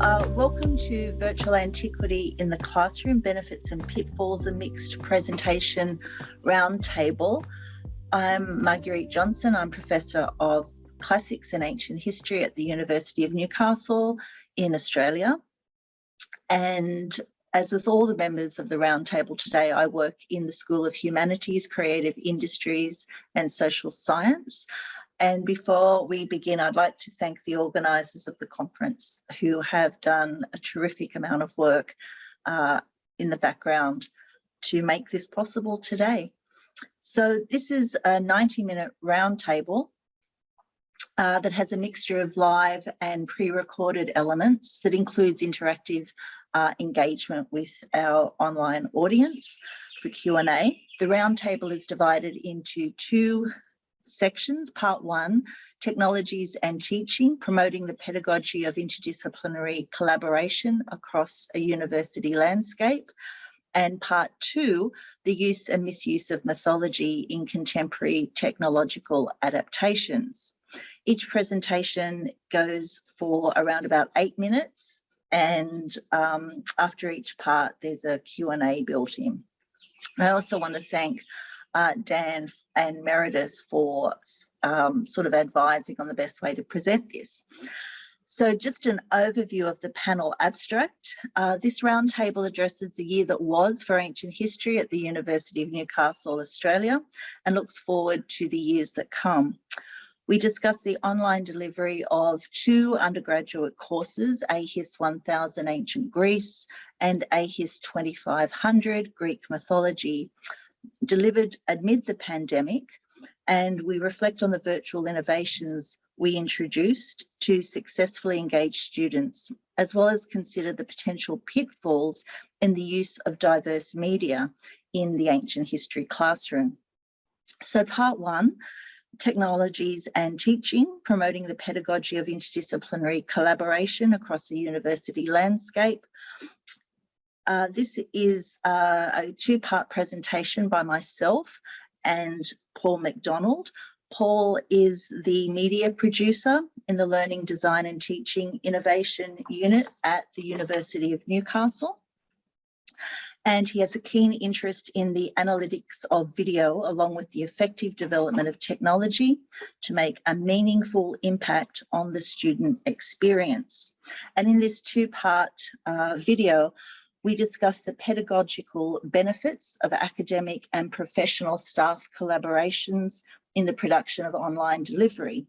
Welcome to Virtual Antiquity in the Classroom, Benefits and Pitfalls, a mixed presentation roundtable. I'm Marguerite Johnson. I'm Professor of Classics and Ancient History at the University of Newcastle in Australia. And as with all the members of the roundtable today, I work in the School of Humanities, Creative Industries and Social Science. And before we begin, I'd like to thank the organisers of the conference who have done a terrific amount of work in the background to make this possible today. So this is a 90-minute roundtable that has a mixture of live and pre-recorded elements that includes interactive engagement with our online audience for Q&A. The roundtable is divided into two sections. Part one, technologies and teaching, promoting the pedagogy of interdisciplinary collaboration across a university landscape. And part two, the use and misuse of mythology in contemporary technological adaptations. Each presentation goes for around about 8 minutes, and after each part, there's a Q&A built in. I also want to thank Dan and Meredith for sort of advising on the best way to present this. So just an overview of the panel abstract. This roundtable addresses the year that was for ancient history at the University of Newcastle, Australia, and looks forward to the years that come. We discuss the online delivery of two undergraduate courses, AHIS 1000 Ancient Greece and AHIS 2500 Greek Mythology, delivered amid the pandemic, and we reflect on the virtual innovations we introduced to successfully engage students, as well as consider the potential pitfalls in the use of diverse media in the ancient history classroom. So part one, technologies and teaching, promoting the pedagogy of interdisciplinary collaboration across the university landscape. This is a two-part presentation by myself and Paul McDonald. Paul is the media producer in the Learning, Design and Teaching Innovation Unit at the University of Newcastle. And he has a keen interest in the analytics of video, along with the effective development of technology to make a meaningful impact on the student experience. And in this two-part video, we discuss the pedagogical benefits of academic and professional staff collaborations in the production of online delivery,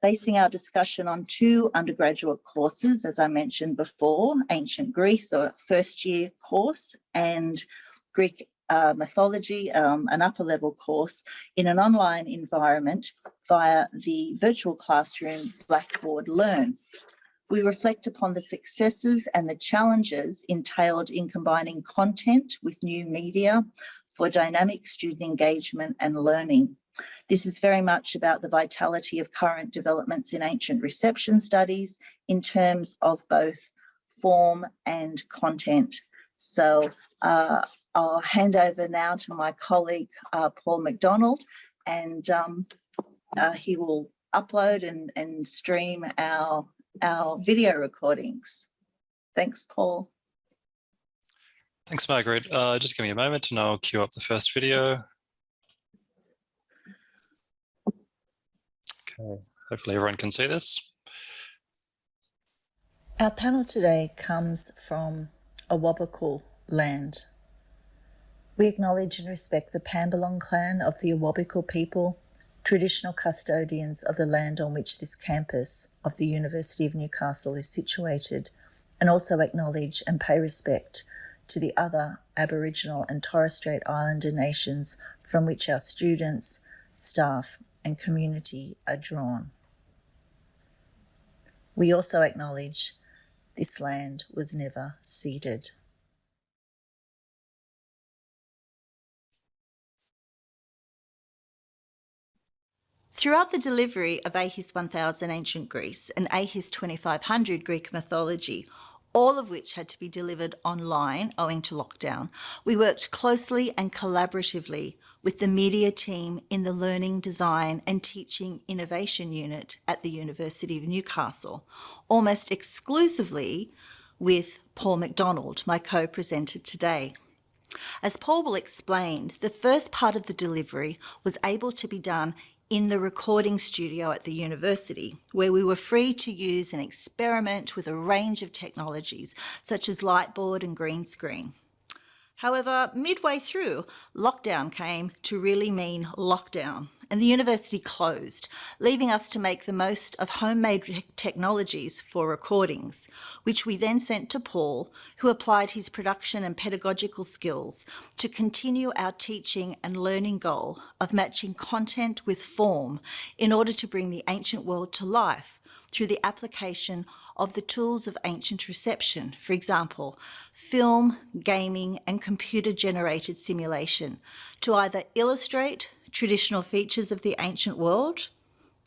basing our discussion on two undergraduate courses, as I mentioned before, Ancient Greece, a first-year course, and Greek mythology, an upper-level course, in an online environment via the virtual classroom Blackboard Learn. We reflect upon the successes and the challenges entailed in combining content with new media for dynamic student engagement and learning. This is very much about the vitality of current developments in ancient reception studies in terms of both form and content. So I'll hand over now to my colleague, Paul McDonald, and he will upload and stream our video recordings. Thanks, Paul. Thanks, Margaret. Just give me a moment and I'll queue up the first video. Okay, hopefully everyone can see this. Our panel today comes from Awabakal land. We acknowledge and respect the Pambalong clan of the Awabakal people, traditional custodians of the land on which this campus of the University of Newcastle is situated, and also acknowledge and pay respect to the other Aboriginal and Torres Strait Islander nations from which our students, staff and community are drawn. We also acknowledge this land was never ceded. Throughout the delivery of AHIS 1000 Ancient Greece and AHIS 2500 Greek Mythology, all of which had to be delivered online owing to lockdown, we worked closely and collaboratively with the media team in the Learning, Design and Teaching Innovation Unit at the University of Newcastle, almost exclusively with Paul McDonald, my co-presenter today. As Paul will explain, the first part of the delivery was able to be done in the recording studio at the university, where we were free to use and experiment with a range of technologies, such as lightboard and green screen. However, midway through, lockdown came to really mean lockdown, and the university closed, leaving us to make the most of homemade technologies for recordings, which we then sent to Paul, who applied his production and pedagogical skills to continue our teaching and learning goal of matching content with form in order to bring the ancient world to life through the application of the tools of ancient reception, for example, film, gaming, and computer-generated simulation, to either illustrate traditional features of the ancient world,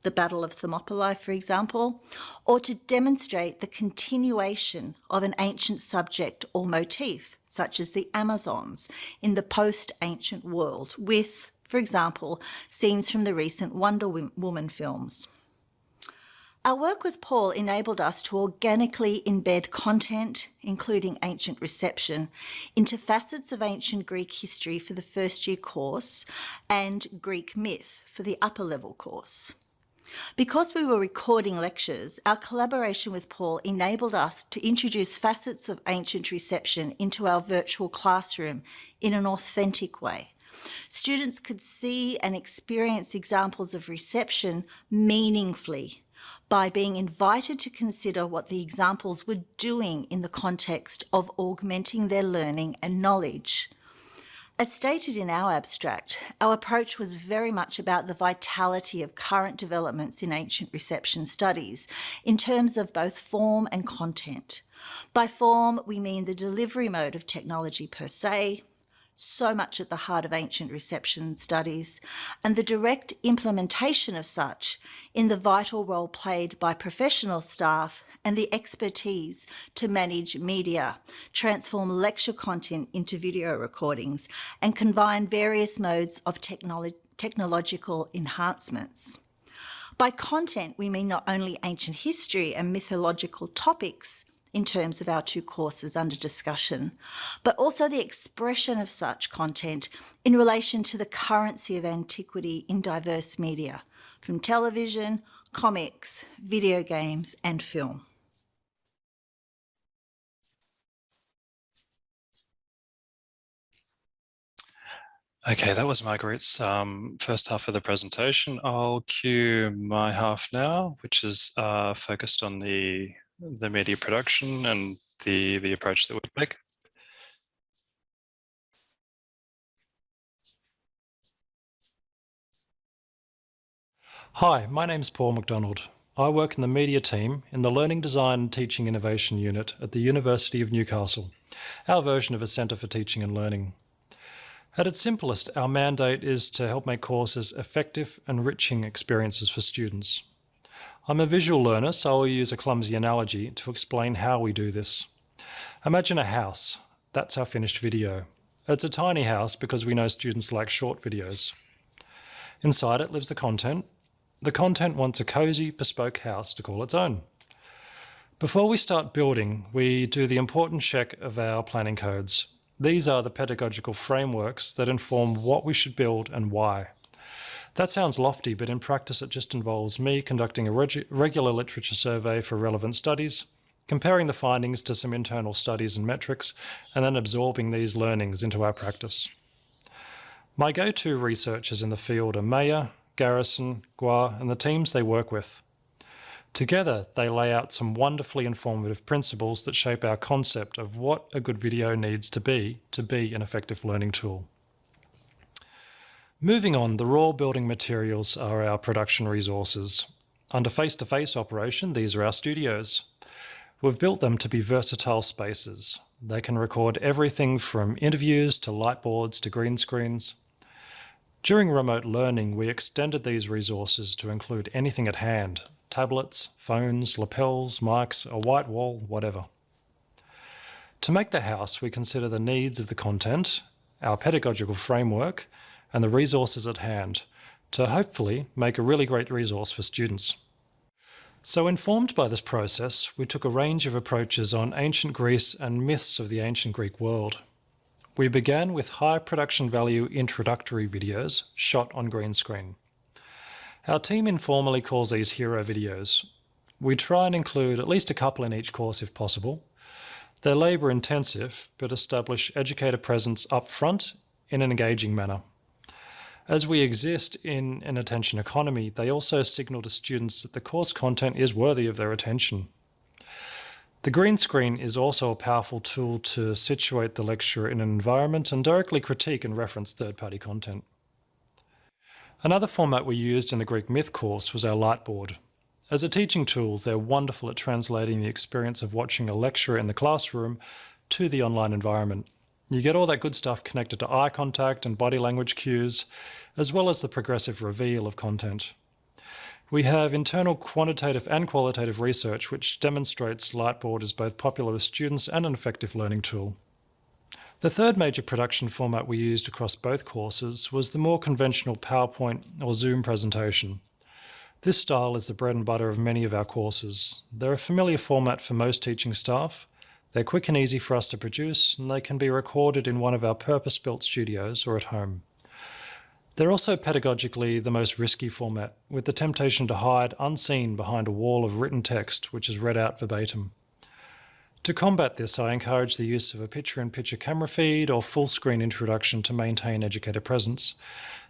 the Battle of Thermopylae, for example, or to demonstrate the continuation of an ancient subject or motif, such as the Amazons, in the post-ancient world, with, for example, scenes from the recent Wonder Woman films. Our work with Paul enabled us to organically embed content, including ancient reception, into facets of ancient Greek history for the first year course and Greek myth for the upper level course. Because we were recording lectures, our collaboration with Paul enabled us to introduce facets of ancient reception into our virtual classroom in an authentic way. Students could see and experience examples of reception meaningfully by being invited to consider what the examples were doing in the context of augmenting their learning and knowledge. As stated in our abstract, our approach was very much about the vitality of current developments in ancient reception studies in terms of both form and content. By form, we mean the delivery mode of technology per se, so much at the heart of ancient reception studies, and the direct implementation of such in the vital role played by professional staff and the expertise to manage media, transform lecture content into video recordings, and combine various modes of technological enhancements. By content, we mean not only ancient history and mythological topics in terms of our two courses under discussion, but also the expression of such content in relation to the currency of antiquity in diverse media, from television, comics, video games, and film. Okay, that was Marguerite's first half of the presentation. I'll cue my half now, which is focused on the media production and the approach that we take. Hi, my name's Paul McDonald. I work in the media team in the Learning, Design and Teaching Innovation Unit at the University of Newcastle, our version of a Centre for Teaching and Learning. At its simplest, our mandate is to help make courses effective, enriching experiences for students. I'm a visual learner, so I'll use a clumsy analogy to explain how we do this. Imagine a house. That's our finished video. It's a tiny house because we know students like short videos. Inside it lives the content. The content wants a cosy, bespoke house to call its own. Before we start building, we do the important check of our planning codes. These are the pedagogical frameworks that inform what we should build and why. That sounds lofty, but in practice it just involves me conducting a regular literature survey for relevant studies, comparing the findings to some internal studies and metrics, and then absorbing these learnings into our practice. My go-to researchers in the field are Mayer, Garrison, Gua, and the teams they work with. Together, they lay out some wonderfully informative principles that shape our concept of what a good video needs to be an effective learning tool. Moving on, the raw building materials are our production resources. Under face-to-face operation, these are our studios. We've built them to be versatile spaces. They can record everything from interviews to lightboards to green screens. During remote learning, we extended these resources to include anything at hand: tablets, phones, lapels, mics, a white wall, whatever. To make the house, we consider the needs of the content, our pedagogical framework, and the resources at hand to hopefully make a really great resource for students. So informed by this process, we took a range of approaches on ancient Greece and myths of the ancient Greek world. We began with high production value introductory videos shot on green screen. Our team informally calls these hero videos. We try and include at least a couple in each course if possible. They're labour intensive, but establish educator presence up front in an engaging manner. As we exist in an attention economy, they also signal to students that the course content is worthy of their attention. The green screen is also a powerful tool to situate the lecture in an environment and directly critique and reference third-party content. Another format we used in the Greek myth course was our lightboard. As a teaching tool, they're wonderful at translating the experience of watching a lecture in the classroom to the online environment. You get all that good stuff connected to eye contact and body language cues, as well as the progressive reveal of content. We have internal quantitative and qualitative research which demonstrates Lightboard is both popular with students and an effective learning tool. The third major production format we used across both courses was the more conventional PowerPoint or Zoom presentation. This style is the bread and butter of many of our courses. They're a familiar format for most teaching staff. They're quick and easy for us to produce, and they can be recorded in one of our purpose-built studios or at home. They're also pedagogically the most risky format, with the temptation to hide unseen behind a wall of written text which is read out verbatim. To combat this, I encourage the use of a picture-in-picture camera feed or full-screen introduction to maintain educator presence,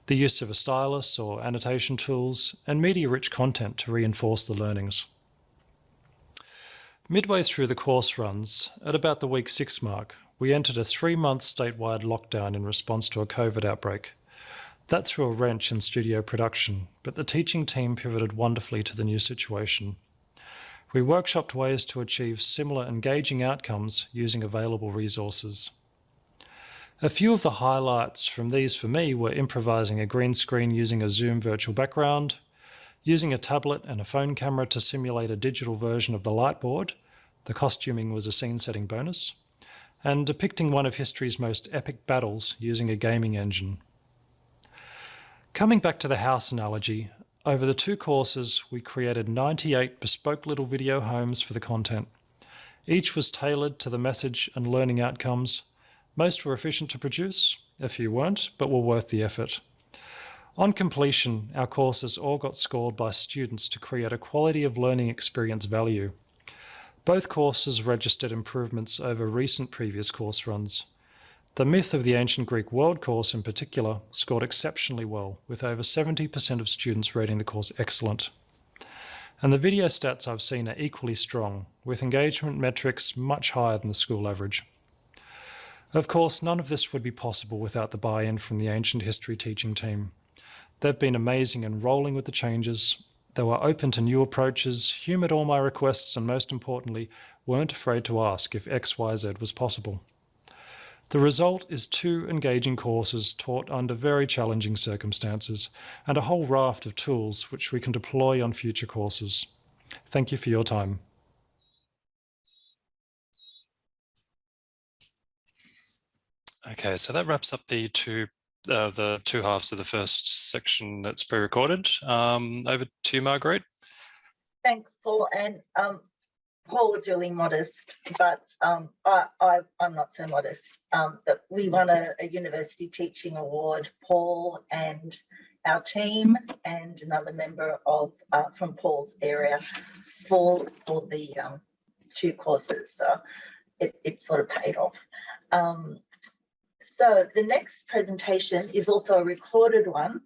the use of a stylus or annotation tools, and media-rich content to reinforce the learnings. Midway through the course runs, at about the week 6 mark, we entered a 3-month statewide lockdown in response to a COVID outbreak. That threw a wrench in studio production, but the teaching team pivoted wonderfully to the new situation. We workshopped ways to achieve similar engaging outcomes using available resources. A few of the highlights from these for me were improvising a green screen using a Zoom virtual background, using a tablet and a phone camera to simulate a digital version of the lightboard. The costuming was a scene-setting bonus, and depicting one of history's most epic battles using a gaming engine. Coming back to the house analogy, over the 2 courses, we created 98 bespoke little video homes for the content. Each was tailored to the message and learning outcomes. Most were efficient to produce, a few weren't, but were worth the effort. On completion, our courses all got scored by students to create a quality of learning experience value. Both courses registered improvements over recent previous course runs. The Myth of the Ancient Greek World course in particular scored exceptionally well, with over 70% of students rating the course excellent. And the video stats I've seen are equally strong, with engagement metrics much higher than the school average. Of course, none of this would be possible without the buy-in from the ancient history teaching team. They've been amazing in rolling with the changes. They were open to new approaches, humoured all my requests, and most importantly, weren't afraid to ask if XYZ was possible. The result is 2 engaging courses taught under very challenging circumstances, and a whole raft of tools which we can deploy on future courses. Thank you for your time. Okay, so that wraps up the two halves of the first section that's pre-recorded. Over to you, Marguerite. Thanks, Paul. And Paul was really modest, but I'm not so modest. That we won a university teaching award, Paul and our team and another member of from Paul's area for the 2 courses. So it sort of paid off. So the next presentation is also a recorded one,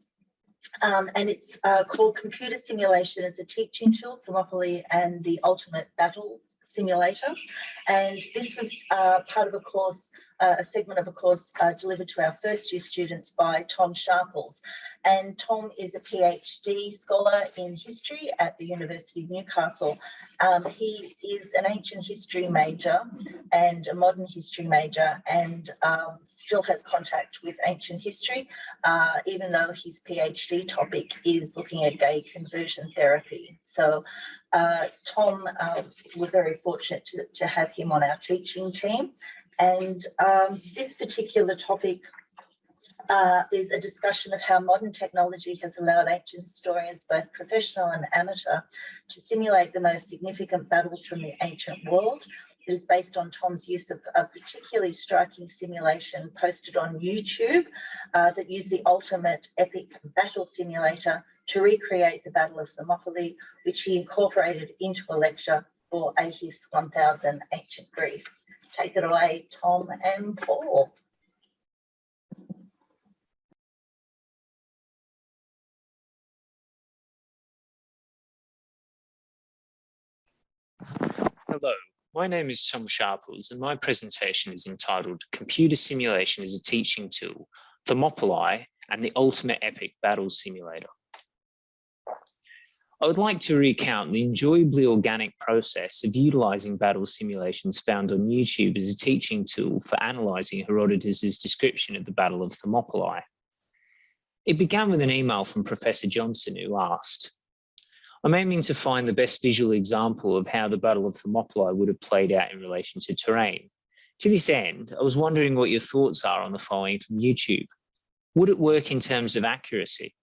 and it's called Computer Simulation as a Teaching Tool, Thermopylae and the Ultimate Battle Simulator. And this was part of a course a segment of a course delivered to our first year students by Tom Sharples. And Tom is a PhD scholar in history at the University of Newcastle. He is an ancient history major and a modern history major, and still has contact with ancient history, even though his PhD topic is looking at gay conversion therapy. So Tom, we're very fortunate to have him on our teaching team. And this particular topic is a discussion of how modern technology has allowed ancient historians, both professional and amateur, to simulate the most significant battles from the ancient world. It is based on Tom's use of a particularly striking simulation posted on YouTube that used the ultimate epic battle simulator to recreate the Battle of Thermopylae, which he incorporated into a lecture for AHIS 1000 Ancient Greece. Take it away, Tom and Paul. Hello, my name is Tom Sharples, and my presentation is entitled Computer Simulation as a Teaching Tool, Thermopylae and the Ultimate Epic Battle Simulator. I would like to recount the enjoyably organic process of utilizing battle simulations found on YouTube as a teaching tool for analyzing Herodotus's description of the Battle of Thermopylae. It began with an email from Professor Johnson, who asked, I'm aiming to find the best visual example of how the Battle of Thermopylae would have played out in relation to terrain. To this end, I was wondering what your thoughts are on the following from YouTube. Would it work in terms of accuracy?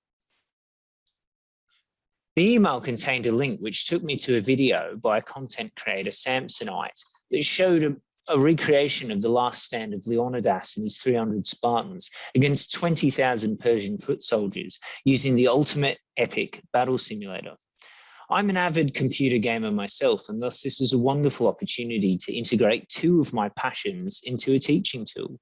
The email contained a link which took me to a video by a content creator, Samsonite, that showed a recreation of the last stand of Leonidas and his 300 Spartans against 20,000 Persian foot soldiers using the ultimate epic battle simulator. I'm an avid computer gamer myself, and thus this is a wonderful opportunity to integrate two of my passions into a teaching tool.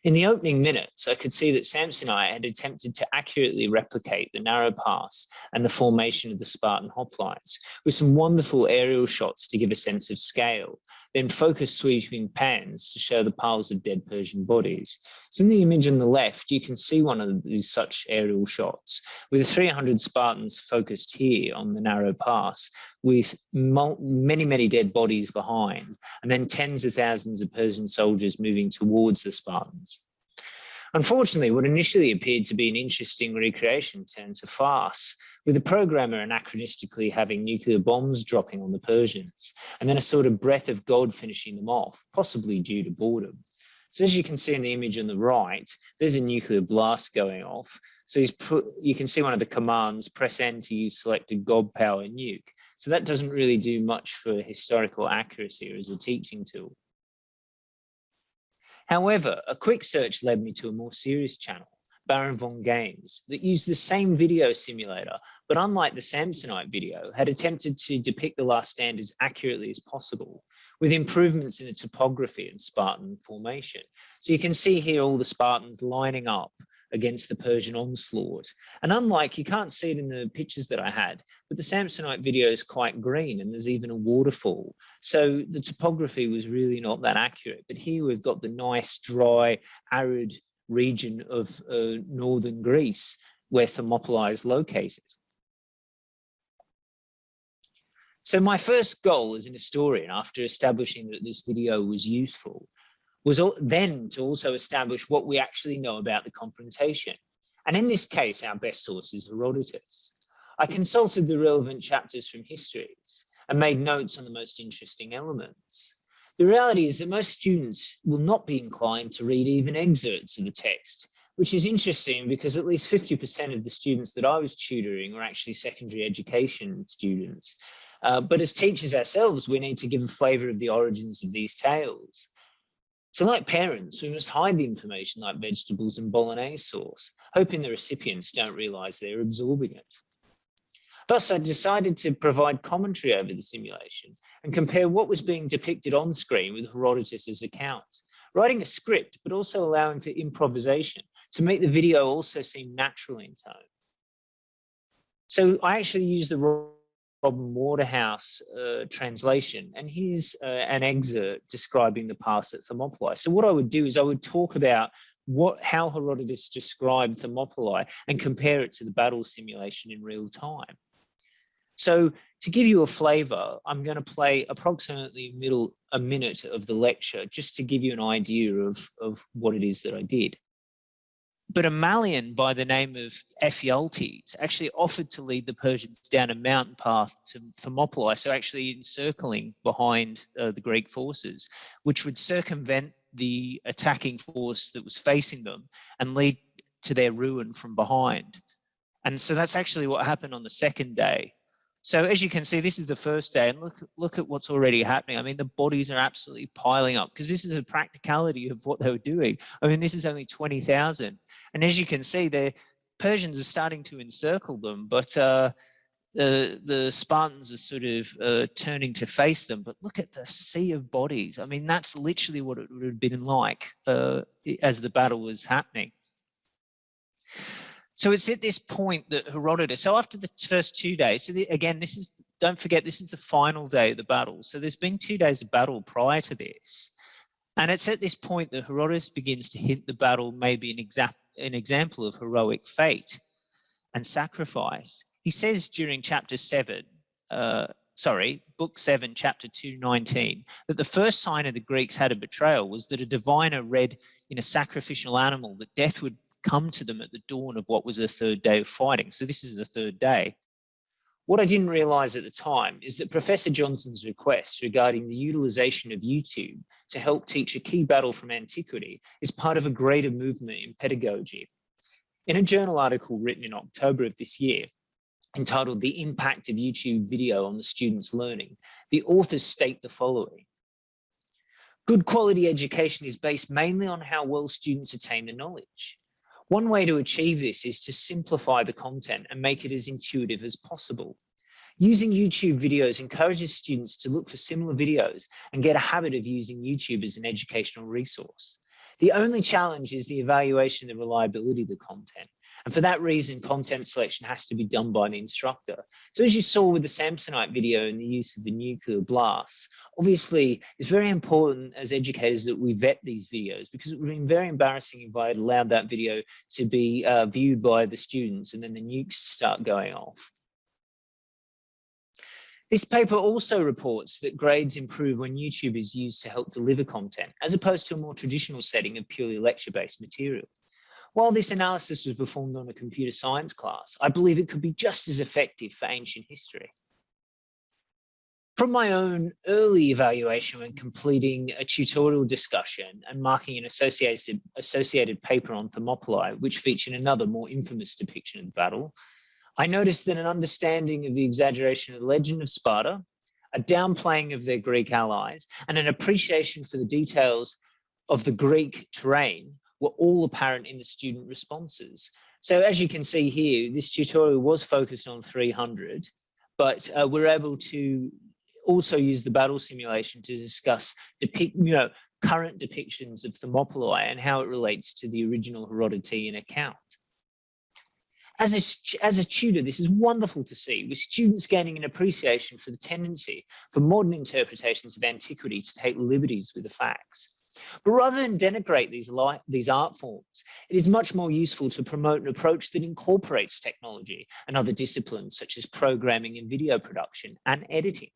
In the opening minutes, I could see that Samsonite had attempted to accurately replicate the narrow pass and the formation of the Spartan hoplites, with some wonderful aerial shots to give a sense of scale, then focused sweeping pans to show the piles of dead Persian bodies. So in the image on the left, you can see one of these such aerial shots, with the 300 Spartans focused here on the narrow pass, with many, many dead bodies behind, and then tens of thousands of Persian soldiers moving towards the Spartans. Unfortunately, what initially appeared to be an interesting recreation turned to farce, with the programmer anachronistically having nuclear bombs dropping on the Persians, and then a sort of breath of God finishing them off, possibly due to boredom. So as you can see in the image on the right, there's a nuclear blast going off. So you can see one of the commands, press N to use selected God power nuke. So that doesn't really do much for historical accuracy or as a teaching tool. However, a quick search led me to a more serious channel, Baron von Games, that used the same video simulator, but unlike the Samsonite video, had attempted to depict the last stand as accurately as possible, with improvements in the topography and Spartan formation. So you can see here all the Spartans lining up against the Persian onslaught. And unlike, you can't see it in the pictures that I had, but the Samsonite video is quite green and there's even a waterfall. So the topography was really not that accurate. But here we've got the nice, dry, arid region of northern Greece where Thermopylae is located. So my first goal as an historian, after establishing that this video was useful, was then to also establish what we actually know about the confrontation. And in this case, our best source is Herodotus. I consulted the relevant chapters from histories and made notes on the most interesting elements. The reality is that most students will not be inclined to read even excerpts of the text, which is interesting because at least 50% of the students that I was tutoring were actually secondary education students. But as teachers ourselves, we need to give a flavour of the origins of these tales. So like parents, we must hide the information like vegetables and bolognese sauce, hoping the recipients don't realise they're absorbing it. Thus, I decided to provide commentary over the simulation and compare what was being depicted on screen with Herodotus's account, writing a script, but also allowing for improvisation to make the video also seem natural in tone. So I actually used the Robin Waterhouse translation, and here's an excerpt describing the past at Thermopylae. So what I would do is I would talk about how Herodotus described Thermopylae and compare it to the battle simulation in real time. So to give you a flavour, I'm going to play approximately a minute of the lecture just to give you an idea of what it is that I did. But a Malian by the name of Ephialtes actually offered to lead the Persians down a mountain path to Thermopylae, so actually encircling behind the Greek forces, which would circumvent the attacking force that was facing them and lead to their ruin from behind. And so that's actually what happened on the second day. So as you can see, this is the first day, and look at what's already happening. I mean, the bodies are absolutely piling up because this is a practicality of what they were doing. I mean, this is only 20,000. And as you can see, the Persians are starting to encircle them, but the Spartans are sort of turning to face them. But look at the sea of bodies. I mean, that's literally what it would have been like as the battle was happening. So it's at this point that Herodotus, so after the first 2 days, so again, this is, don't forget, this is the final day of the battle. So there's been 2 days of battle prior to this. And it's at this point that Herodotus begins to hint the battle may be an example of heroic fate and sacrifice. He says during book 7, chapter 219, that the first sign of the Greeks had a betrayal was that a diviner read in a sacrificial animal that death would come to them at the dawn of what was the third day of fighting. So this is the third day. What I didn't realize at the time is that Professor Johnson's request regarding the utilization of YouTube to help teach a key battle from Antiquity is part of a greater movement in pedagogy. In a journal article written in October of this year, entitled The Impact of YouTube Video on the Student's Learning, the authors state the following. Good quality education is based mainly on how well students attain the knowledge. One way to achieve this is to simplify the content and make it as intuitive as possible. Using YouTube videos encourages students to look for similar videos and get a habit of using YouTube as an educational resource. The only challenge is the evaluation of the reliability of the content. And for that reason, content selection has to be done by the instructor. So as you saw with the Samsonite video and the use of the nuclear blasts, obviously it's very important as educators that we vet these videos, because it would have been very embarrassing if I had allowed that video to be viewed by the students and then the nukes start going off. This paper also reports that grades improve when YouTube is used to help deliver content, as opposed to a more traditional setting of purely lecture-based material. While this analysis was performed on a computer science class, I believe it could be just as effective for ancient history. From my own early evaluation when completing a tutorial discussion and marking an associated paper on Thermopylae, which featured another more infamous depiction of the battle, I noticed that an understanding of the exaggeration of the legend of Sparta, a downplaying of their Greek allies, and an appreciation for the details of the Greek terrain were all apparent in the student responses. So as you can see here, this tutorial was focused on 300, but we're able to also use the battle simulation to discuss current depictions of Thermopylae and how it relates to the original Herodotean account. As a tutor, this is wonderful to see, with students gaining an appreciation for the tendency for modern interpretations of antiquity to take liberties with the facts. But rather than denigrate these art forms, it is much more useful to promote an approach that incorporates technology and other disciplines such as programming and video production and editing.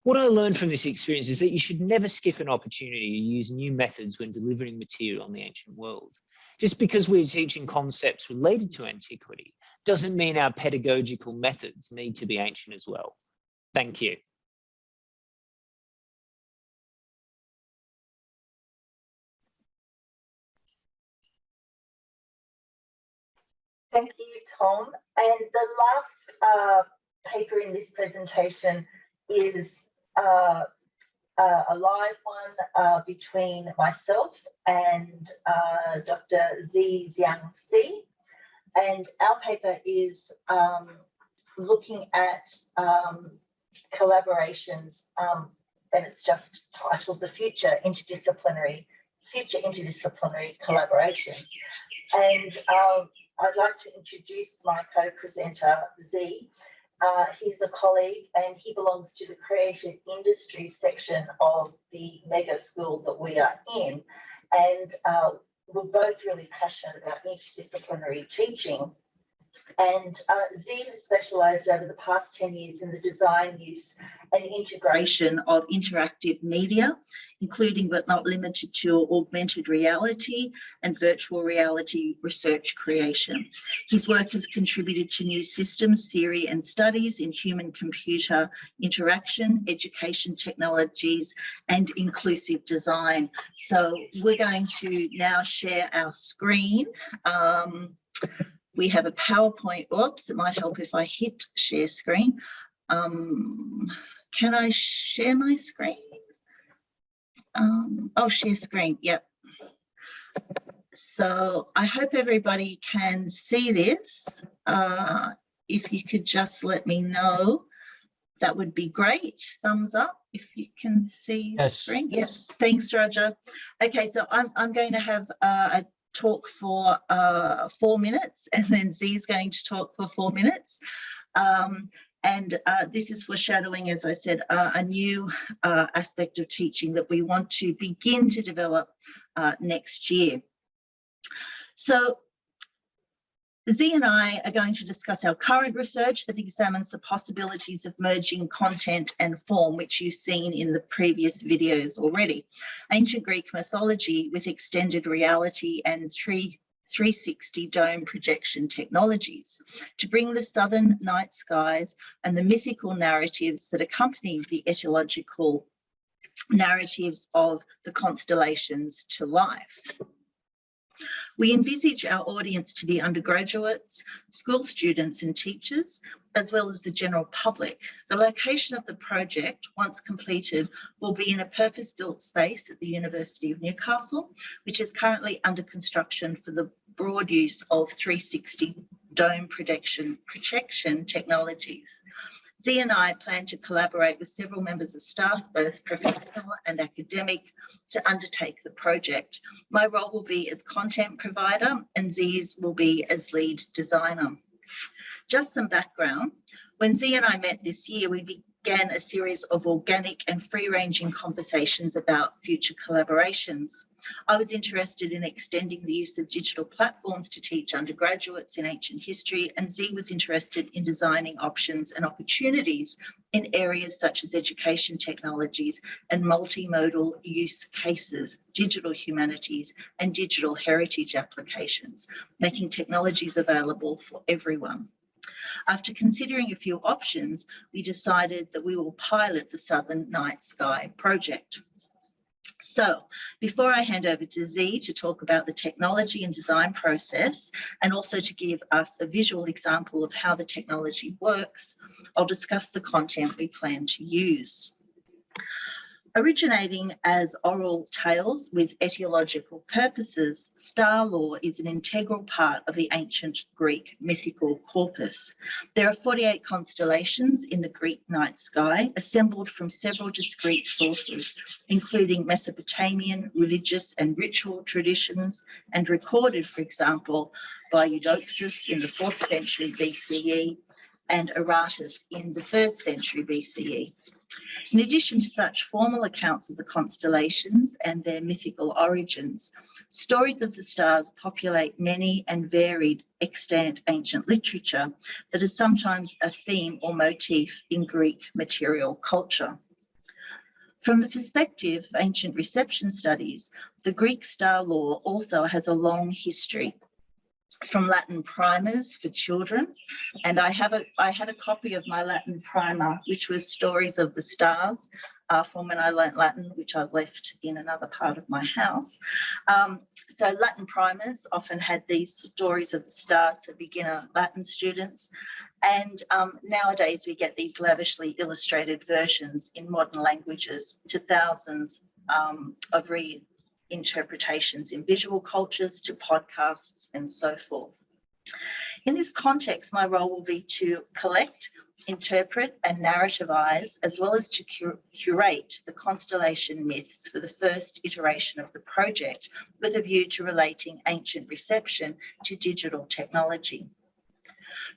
What I learned from this experience is that you should never skip an opportunity to use new methods when delivering material on the ancient world. Just because we're teaching concepts related to antiquity doesn't mean our pedagogical methods need to be ancient as well. Thank you. Thank you, Tom. And the last paper in this presentation is a live one between myself and Dr. Siang See. And our paper is looking at collaborations, and it's just titled The Future Interdisciplinary Collaborations. And I'd like to introduce my co-presenter, Z. He's a colleague and he belongs to the creative industries section of the mega school that we are in. And we're both really passionate about interdisciplinary teaching. And Z has specialised over the past 10 years in the design, use and integration of interactive media, including but not limited to augmented reality and virtual reality research creation. His work has contributed to new systems, theory and studies in human-computer interaction, education technologies and inclusive design. So we're going to now share our screen. We have a PowerPoint. Oops, it might help if I hit share screen. Can I share my screen? Oh, share screen, yep. So I hope everybody can see this. If you could just let me know, that would be great. Thumbs up if you can see the screen. Yes. Thanks, Roger. Okay, so I'm going to have a talk for 4 minutes, and then Z is going to talk for 4 minutes. This is foreshadowing, as I said, a new aspect of teaching that we want to begin to develop next year. So Z and I are going to discuss our current research that examines the possibilities of merging content and form, which you've seen in the previous videos already. Ancient Greek mythology with extended reality and 360 dome projection technologies to bring the southern night skies and the mythical narratives that accompany the etymological narratives of the constellations to life. We envisage our audience to be undergraduates, school students and teachers, as well as the general public. The location of the project, once completed, will be in a purpose-built space at the University of Newcastle, which is currently under construction for the broad use of 360 dome projection technologies. Z and I plan to collaborate with several members of staff, both professional and academic, to undertake the project. My role will be as content provider and Z's will be as lead designer. Just some background. When Z and I met this year, we began a series of organic and free-ranging conversations about future collaborations. I was interested in extending the use of digital platforms to teach undergraduates in ancient history, and Z was interested in designing options and opportunities in areas such as education technologies and multimodal use cases, digital humanities and digital heritage applications, making technologies available for everyone. After considering a few options, we decided that we will pilot the Southern Night Sky project. So before I hand over to Z to talk about the technology and design process, and also to give us a visual example of how the technology works, I'll discuss the content we plan to use. Originating as oral tales with etiological purposes, star lore is an integral part of the ancient Greek mythical corpus. There are 48 constellations in the Greek night sky, assembled from several discrete sources, including Mesopotamian religious and ritual traditions, and recorded, for example, by Eudoxus in the 4th century BCE and Aratus in the 3rd century BCE. In addition to such formal accounts of the constellations and their mythical origins, stories of the stars populate many and varied extant ancient literature that is sometimes a theme or motif in Greek material culture. From the perspective of ancient reception studies, the Greek star lore also has a long history, from Latin primers for children, and I had a copy of my Latin primer, which was Stories of the Stars, from when I learnt Latin, which I've left in another part of my house. So Latin primers often had these stories of the stars for beginner Latin students, and nowadays we get these lavishly illustrated versions in modern languages to thousands of interpretations in visual cultures to podcasts and so forth. In this context, my role will be to collect, interpret and narrativize, as well as to curate the constellation myths for the first iteration of the project, with a view to relating ancient reception to digital technology.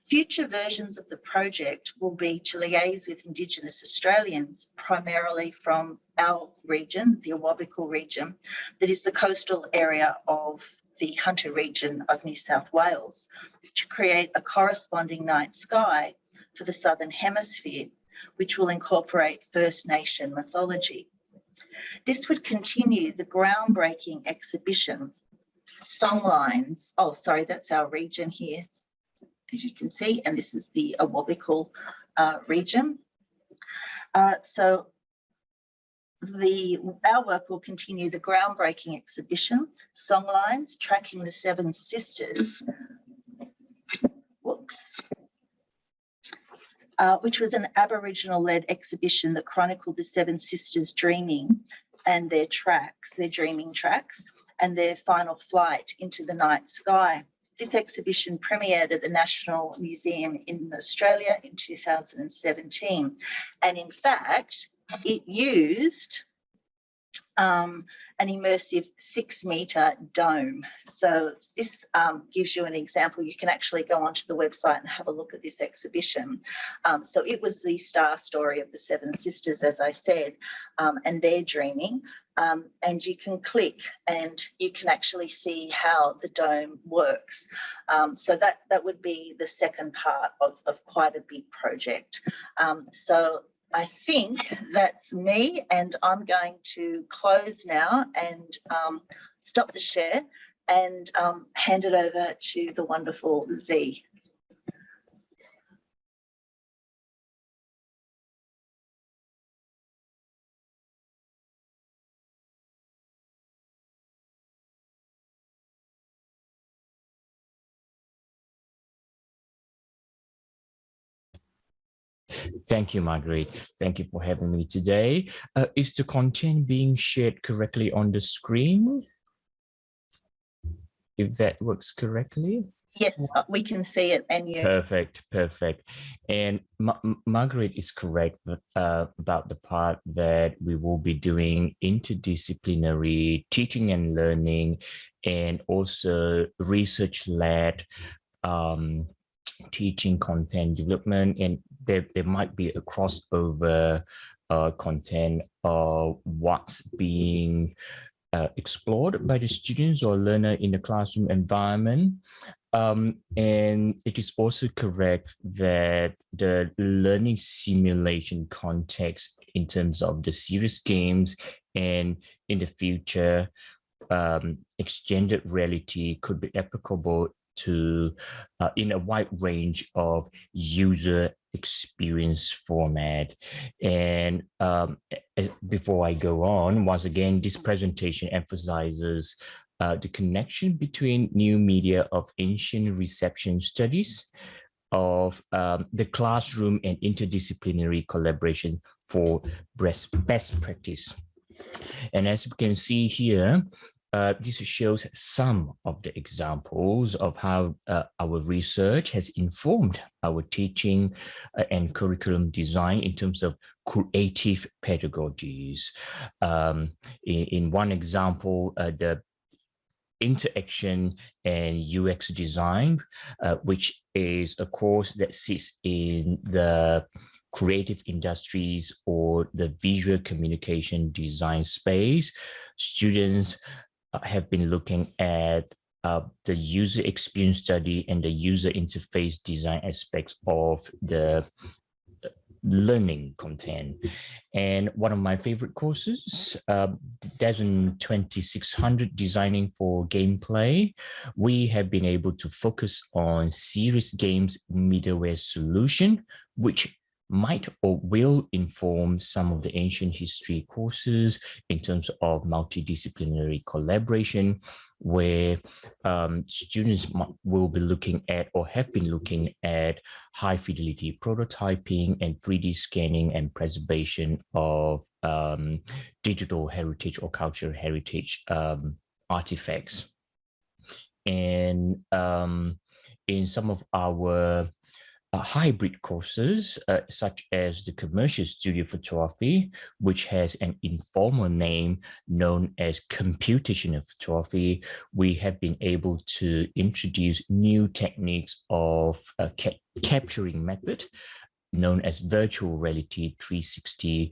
Future versions of the project will be to liaise with Indigenous Australians, primarily from our region, the Awabakal region, that is the coastal area of the Hunter region of New South Wales, to create a corresponding night sky for the Southern Hemisphere, which will incorporate First Nation mythology. This would continue the groundbreaking exhibition, Songlines. Oh, sorry, that's our region here, as you can see, and this is the Awabakal region. So our work will continue the groundbreaking exhibition, Songlines, Tracking the Seven Sisters, which was an Aboriginal-led exhibition that chronicled the Seven Sisters dreaming and their dreaming tracks, and their final flight into the night sky. This exhibition premiered at the National Museum in Australia in 2017. And in fact, it used an immersive 6-metre dome. So this gives you an example. You can actually go onto the website and have a look at this exhibition. So it was the star story of the Seven Sisters, as I said, and their dreaming. And you can click and you can actually see how the dome works. So that would be the second part of quite a big project. So I think that's me, and I'm going to close now and stop the share and hand it over to the wonderful Z. Thank you, Marguerite. Thank you for having me today. Is the content being shared correctly on the screen? If that works correctly? Yes, we can see it, and you. Perfect. And Marguerite is correct about the part that we will be doing interdisciplinary teaching and learning, and also research-led teaching content development, and there might be a crossover content of what's being explored by the students or learner in the classroom environment. And it is also correct that the learning simulation context in terms of the serious games and in the future, extended reality could be applicable to in a wide range of user experience format. And before I go on, once again, this presentation emphasizes the connection between new media of ancient reception studies of the classroom and interdisciplinary collaboration for best practice. And as you can see here, this shows some of the examples of how our research has informed our teaching and curriculum design in terms of creative pedagogies. In one example, the interaction and UX design, which is a course that sits in the creative industries or the visual communication design space. Students have been looking at the user experience study and the user interface design aspects of the learning content. And one of my favorite courses, DESN 2600, Designing for Gameplay, we have been able to focus on serious games middleware solution, which might or will inform some of the ancient history courses in terms of multidisciplinary collaboration, where students will be looking at or have been looking at high fidelity prototyping and 3D scanning and preservation of digital heritage or cultural heritage artifacts. And in some of our hybrid courses, such as the commercial studio photography, which has an informal name known as computational photography. We have been able to introduce new techniques of capturing method known as virtual reality 360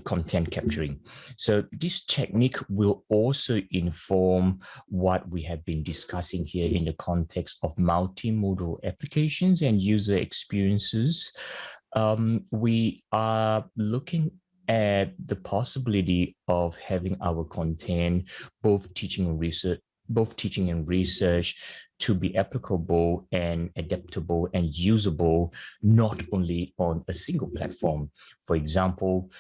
content capturing. So this technique will also inform what we have been discussing here in the context of multimodal applications and user experiences. We are looking at the possibility of having our content, both teaching and research, to be applicable and adaptable and usable, not only on a single platform. For example,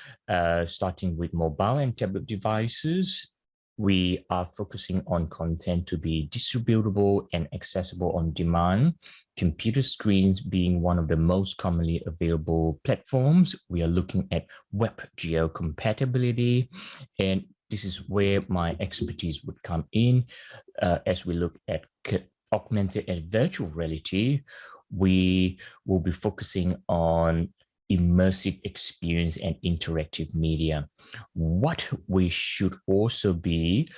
starting with mobile and tablet devices, we are focusing on content to be distributable and accessible on demand. Computer screens being one of the most commonly available platforms. We are looking at WebGL compatibility, and this is where my expertise would come in. As we look at augmented and virtual reality, we will be focusing on immersive experience and interactive media. What we should also be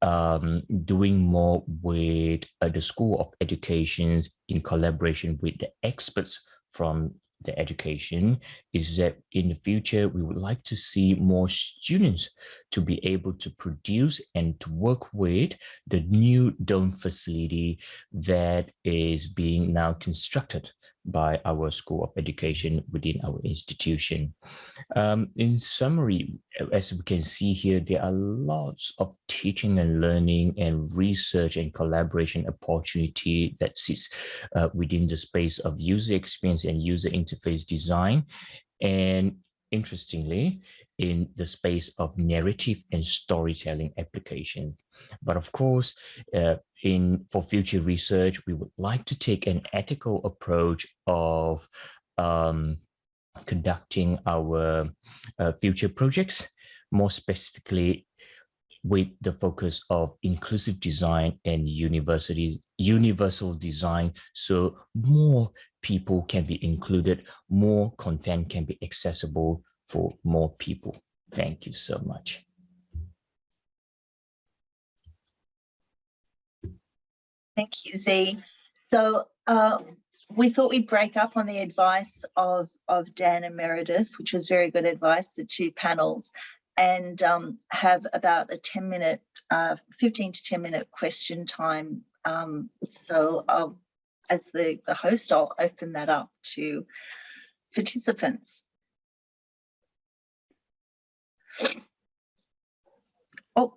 doing more with the School of Education in collaboration with the experts from the education is that in the future, we would like to see more students to be able to produce and to work with the new dome facility that is being now constructed by our School of Education within our institution. In summary, as we can see here, there are lots of teaching and learning and research and collaboration opportunity that sits within the space of user experience and user interface design. And interestingly, in the space of narrative and storytelling application. But of course, for future research, we would like to take an ethical approach of conducting our future projects, more specifically with the focus of inclusive design and universal design, so more people can be included, more content can be accessible for more people. Thank you so much. Thank you, Zee. So we thought we'd break up on the advice of Dan and Meredith, which was very good advice, the two panels, and have about a 10-minute, 15 to 10-minute question time. So as the host, I'll open that up to participants. Oh,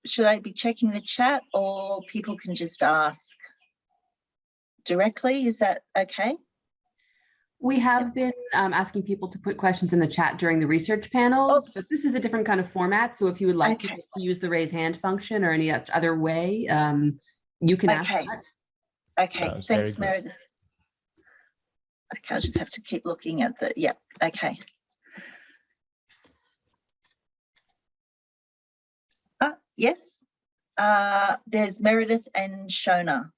should I be checking the chat, or people can just ask directly? Is that okay? We have been asking people to put questions in the chat during the research panels, but this is a different kind of format. So if you would like to use the raise hand function or any other way, you can ask that. Okay, thanks, Meredith. Okay, I'll just have to keep looking at the, yeah, okay. Yes, there's Meredith and Shona.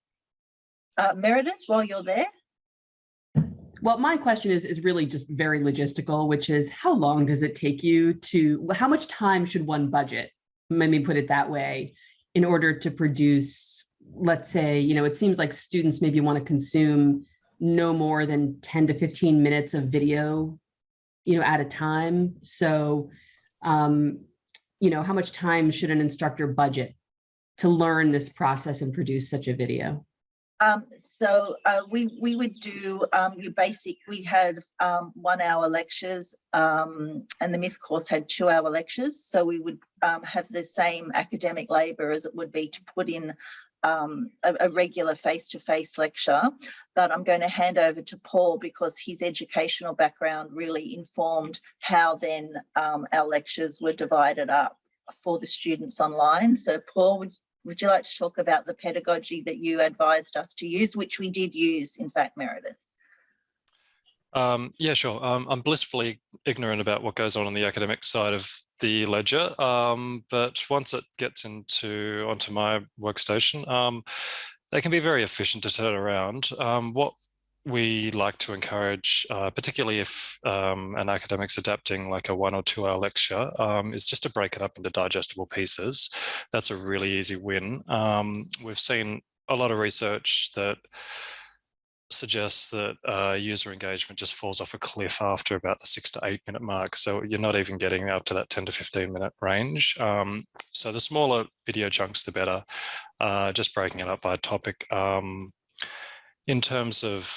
Meredith, while you're there. Well, my question is really just very logistical, which is how long does it take you to, how much time should one budget, let me put it that way, in order to produce, let's say, you know, it seems like students maybe want to consume no more than 10 to 15 minutes of video, you know, at a time. So, you know, how much time should an instructor budget to learn this process and produce such a video? So we would do your basic, we had 1 hour lectures and the Myth course had 2 hour lectures. So we would have the same academic labour as it would be to put in a regular face-to-face lecture. But I'm going to hand over to Paul because his educational background really informed how then our lectures were divided up for the students online. So Paul, would you like to talk about the pedagogy that you advised us to use, which we did use, in fact, Meredith? Yeah, sure. I'm blissfully ignorant about what goes on the academic side of the ledger, but once it gets onto my workstation, they can be very efficient to turn around. What we like to encourage, particularly if an academic's adapting like a 1 or 2 hour lecture, is just to break it up into digestible pieces. That's a really easy win. We've seen a lot of research that suggests that user engagement just falls off a cliff after about the 6 to 8 minute mark. So you're not even getting up to that 10 to 15 minute range. So the smaller video chunks, the better, just breaking it up by topic. In terms of,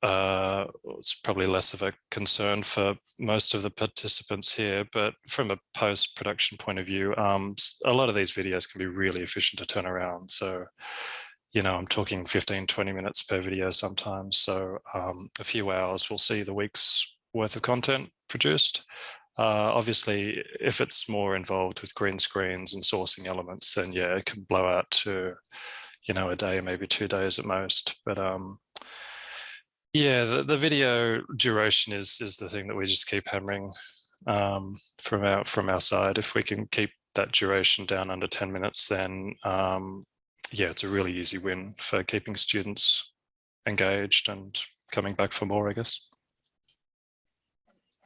it's probably less of a concern for most of the participants here, but from a post-production point of view, a lot of these videos can be really efficient to turn around. So, you know, I'm talking 15, 20 minutes per video sometimes. So a few hours, we'll see the week's worth of content produced. Obviously, if it's more involved with green screens and sourcing elements, then yeah, it can blow out to, you know, a day, maybe 2 days at most. But yeah, the video duration is the thing that we just keep hammering from our side. If we can keep that duration down under 10 minutes, then yeah, it's a really easy win for keeping students engaged and coming back for more, I guess.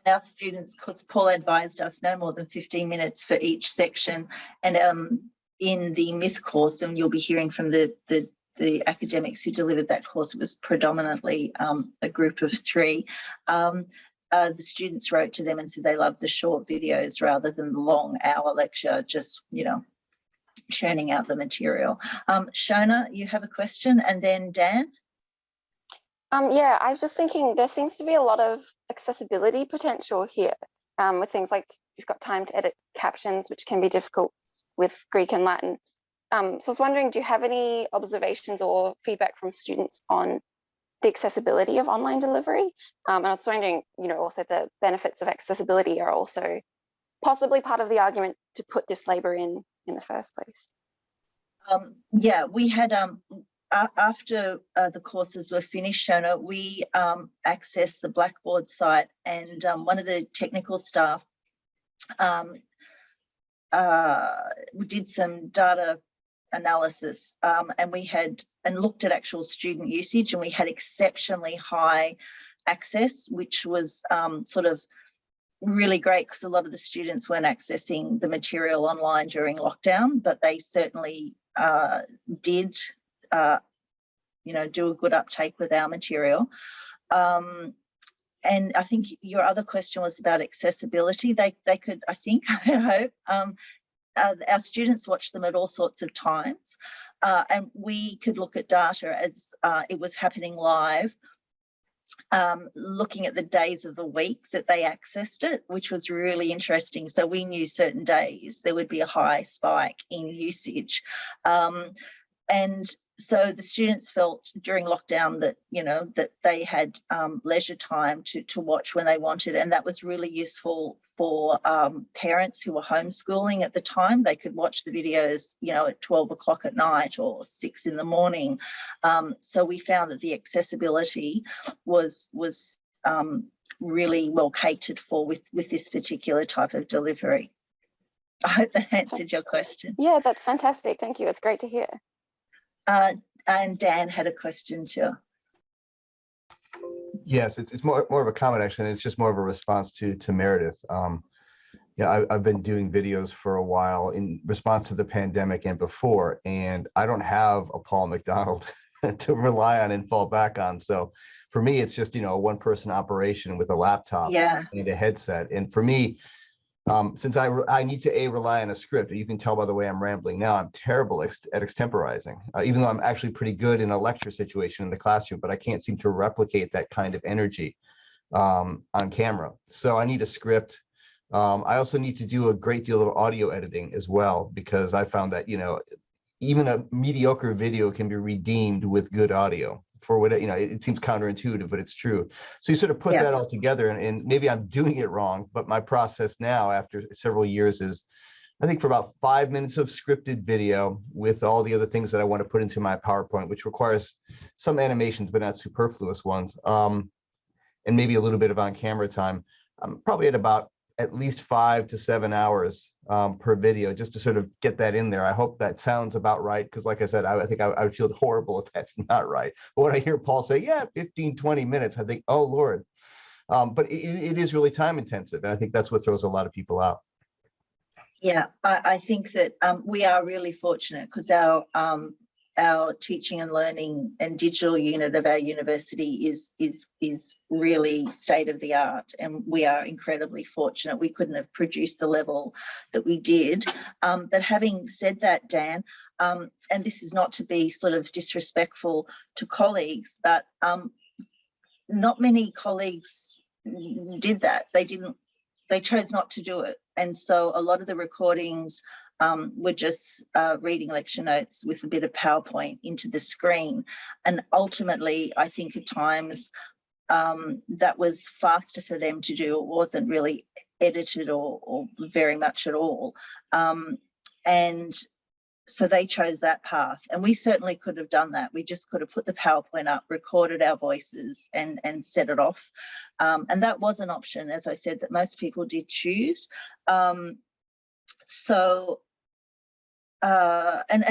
Our students, because Paul advised us, no more than 15 minutes for each section. And in the MIS course, and you'll be hearing from the academics who delivered that course, it was predominantly a group of 3. The students wrote to them and said they loved the short videos rather than the long hour lecture, just, you know, churning out the material. Shona, you have a question, and then Dan? Yeah, I was just thinking there seems to be a lot of accessibility potential here with things like you've got time to edit captions, which can be difficult with Greek and Latin. So I was wondering, do you have any observations or feedback from students on the accessibility of online delivery? And I was wondering, you know, also the benefits of accessibility are also possibly part of the argument to put this labour in the first place. Yeah, we had, after the courses were finished, Shona, we accessed the Blackboard site, and one of the technical staff we did some data analysis and we had looked at actual student usage, and we had exceptionally high access, which was sort of really great because a lot of the students weren't accessing the material online during lockdown, but they certainly did you know, do a good uptake with our material. And I think your other question was about accessibility. They could, I think, I hope, our students watch them at all sorts of times, and we could look at data as it was happening live, looking at the days of the week that they accessed it, which was really interesting. So we knew certain days there would be a high spike in usage. And so the students felt during lockdown that, you know, that they had leisure time to watch when they wanted, and that was really useful for parents who were homeschooling at the time. They could watch the videos, you know, at 12 o'clock at night or 6 in the morning. So we found that the accessibility was really well catered for with this particular type of delivery. I hope that answered your question. Yeah, that's fantastic. Thank you. It's great to hear. And Dan had a question too. Yes, it's more of a comment actually, and it's just more of a response to Meredith. Yeah, I've been doing videos for a while in response to the pandemic and before, and I don't have a Paul McDonald to rely on and fall back on. So for me, it's just, you know, a one-person operation with a laptop and a headset. And for me, since I need to rely on a script, you can tell by the way I'm rambling now, I'm terrible at extemporizing, even though I'm actually pretty good in a lecture situation in the classroom, but I can't seem to replicate that kind of energy on camera. So I need a script. I also need to do a great deal of audio editing as well, because I found that, you know, even a mediocre video can be redeemed with good audio. For what, you know, it seems counterintuitive, but it's true. So you sort of put that all together, and maybe I'm doing it wrong, but my process now after several years is, I think for about 5 minutes of scripted video with all the other things that I want to put into my PowerPoint, which requires some animations, but not superfluous ones, and maybe a little bit of on-camera time, I'm probably at about at least 5 to 7 hours per video, just to sort of get that in there. I hope that sounds about right, because like I said, I think I would feel horrible if that's not right. But when I hear Paul say, yeah, 15, 20 minutes, I think, oh, Lord. But it is really time intensive. And I think that's what throws a lot of people out. Yeah, I think that we are really fortunate, because our teaching and learning and digital unit of our university is really state of the art, and we are incredibly fortunate. We couldn't have produced the level that we did. But having said that, Dan, and this is not to be sort of disrespectful to colleagues, but not many colleagues did that. They chose not to do it. And so a lot of the recordings were just reading lecture notes with a bit of PowerPoint into the screen. And ultimately, I think at times that was faster for them to do. It wasn't really edited or very much at all. And so they chose that path, and we certainly could have done that. We just could have put the PowerPoint up, recorded our voices and set it off. And that was an option, as I said, that most people did choose. And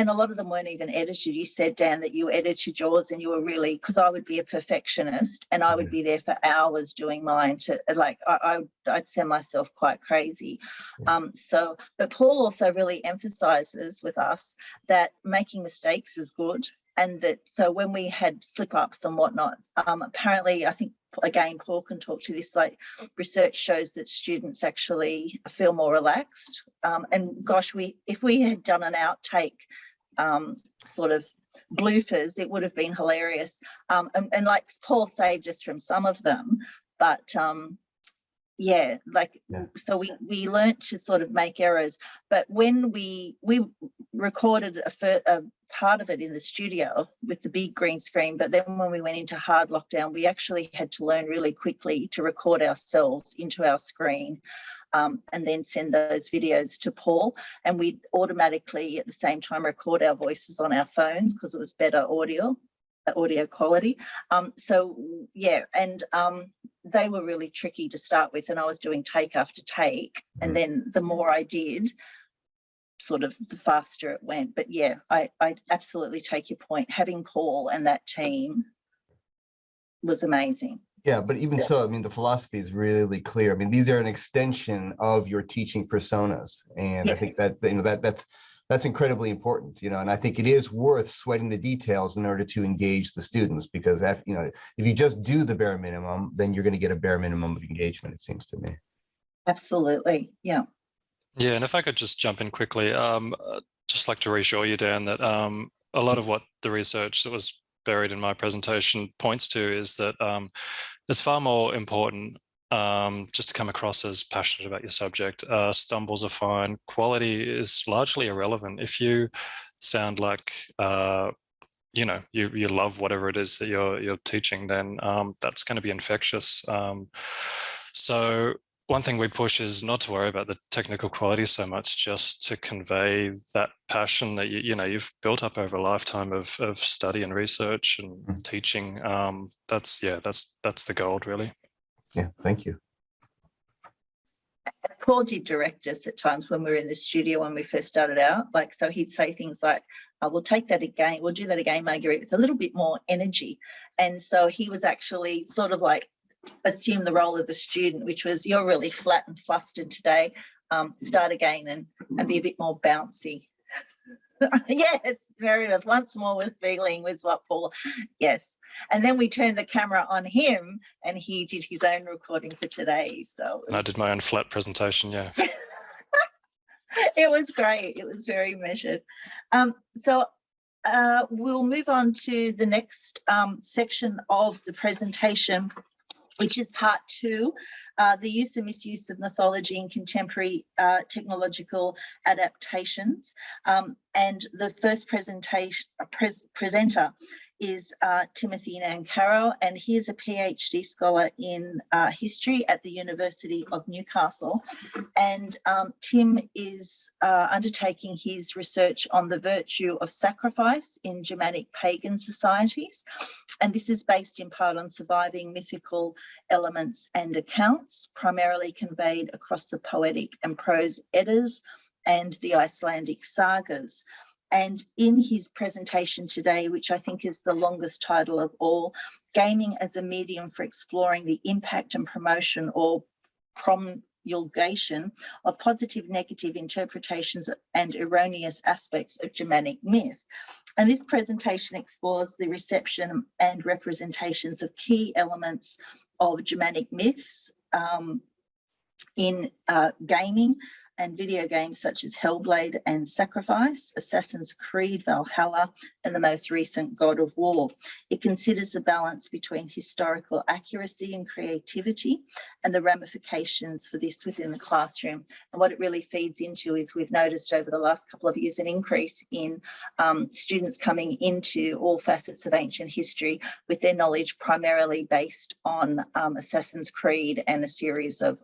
a lot of them weren't even edited. You said, Dan, that you edited yours, and you were really, because I would be a perfectionist and I would be there for hours doing mine to, like, I'd send myself quite crazy. But Paul also really emphasizes with us that making mistakes is good. And that, so when we had slip ups and whatnot, apparently, I think, again, Paul can talk to this, like, research shows that students actually feel more relaxed. And gosh, if we had done an outtake sort of bloopers, it would have been hilarious. And like Paul saved us from some of them, but yeah, like, so we learned to sort of make errors. But when we recorded a part of it in the studio with the big green screen, but then when we went into hard lockdown, we actually had to learn really quickly to record ourselves into our screen and then send those videos to Paul. And we'd automatically at the same time record our voices on our phones because it was better audio quality. So yeah, and they were really tricky to start with, and I was doing take after take, and then the more I did, sort of the faster it went. But yeah, I absolutely take your point. Having Paul and that team was amazing. Yeah, but even so, I mean, the philosophy is really clear. I mean, these are an extension of your teaching personas, and I think that, you know, that's incredibly important, you know, and I think it is worth sweating the details in order to engage the students, because if you just do the bare minimum, then you're going to get a bare minimum of engagement, it seems to me. Absolutely, yeah. Yeah, and if I could just jump in quickly, just like to reassure you, Dan, that a lot of what the research that was buried in my presentation points to is that it's far more important just to come across as passionate about your subject. Stumbles are fine. Quality is largely irrelevant. If you sound like you know, you love whatever it is that you're teaching, then that's going to be infectious. So one thing we push is not to worry about the technical quality so much, just to convey that passion that you've built up over a lifetime of study and research and teaching. That's the gold, really. Yeah, thank you. Paul did direct us at times when we were in the studio when we first started out. Like, so he'd say things like, we'll take that again, we'll do that again, Marguerite, with a little bit more energy. And so he was actually sort of like assume the role of the student, which was, you're really flat and flustered today, start again and be a bit more bouncy. Yes, very much. Once more with feeling was what Paul, yes. And then we turned the camera on him and he did his own recording for today. So and I did my own flat presentation, yeah. It was great. It was very measured. So we'll move on to the next section of the presentation, which is part 2, the use and misuse of mythology in contemporary technological adaptations. And the first presenter is Timothy Nancarrow, and he's a PhD scholar in history at the University of Newcastle. And Tim is undertaking his research on the virtue of sacrifice in Germanic pagan societies. And this is based in part on surviving mythical elements and accounts, primarily conveyed across the poetic and prose Eddas and the Icelandic sagas. And in his presentation today, which I think is the longest title of all, Gaming as a Medium for Exploring the Impact and Promotion or Promulgation of Positive, Negative Interpretations and Erroneous Aspects of Germanic Myth. And this presentation explores the reception and representations of key elements of Germanic myths in gaming and video games such as Hellblade and Sacrifice, Assassin's Creed, Valhalla, and the most recent God of War. It considers the balance between historical accuracy and creativity and the ramifications for this within the classroom. And what it really feeds into is we've noticed over the last couple of years an increase in students coming into all facets of ancient history with their knowledge primarily based on Assassin's Creed and a series of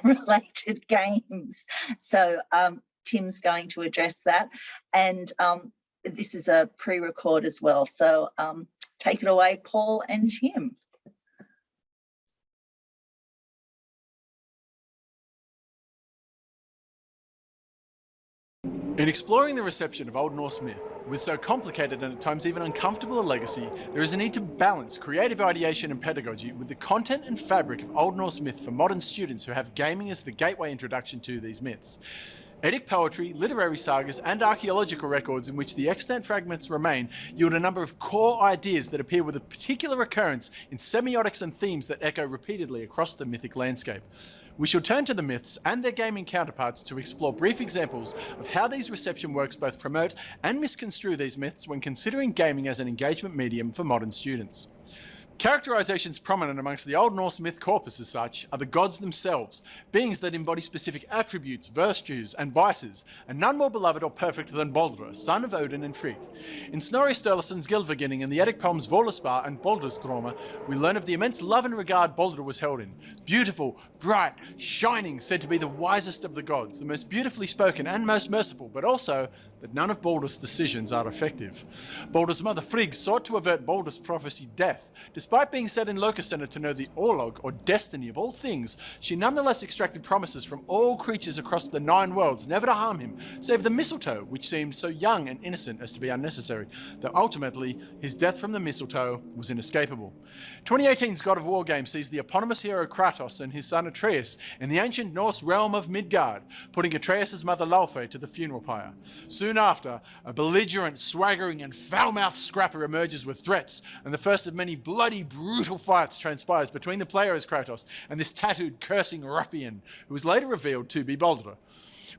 related games. So Tim's going to address that, and this is a pre-record as well. So take it away, Paul and Tim. In exploring the reception of Old Norse myth, with so complicated and at times even uncomfortable a legacy, there is a need to balance creative ideation and pedagogy with the content and fabric of Old Norse myth for modern students who have gaming as the gateway introduction to these myths. Eddic poetry, literary sagas, and archaeological records in which the extant fragments remain yield a number of core ideas that appear with a particular recurrence in semiotics and themes that echo repeatedly across the mythic landscape. We shall turn to the myths and their gaming counterparts to explore brief examples of how these reception works both promote and misconstrue these myths when considering gaming as an engagement medium for modern students. Characterizations prominent amongst the Old Norse myth corpus as such are the gods themselves, beings that embody specific attributes, virtues and vices, and none more beloved or perfect than Baldur, son of Odin and Frigg. In Snorri Sturluson's Gylfaginning and the Eddic poems Völuspá and Baldursdrauma, we learn of the immense love and regard Baldur was held in. Beautiful, bright, shining, said to be the wisest of the gods, the most beautifully spoken and most merciful, but also that none of Baldur's decisions are effective. Baldur's mother Frigg sought to avert Baldur's prophecy death. Despite being set in Lokasena to know the orlog, or destiny of all things, she nonetheless extracted promises from all creatures across the 9 worlds never to harm him, save the mistletoe, which seemed so young and innocent as to be unnecessary, though ultimately his death from the mistletoe was inescapable. 2018's God of War game sees the eponymous hero Kratos and his son Atreus in the ancient Norse realm of Midgard, putting Atreus' mother Laufey to the funeral pyre. Soon after, a belligerent, swaggering and foul-mouthed scrapper emerges with threats, and the first of many bloody, brutal fights transpires between the player as Kratos and this tattooed, cursing ruffian, who is later revealed to be Baldur.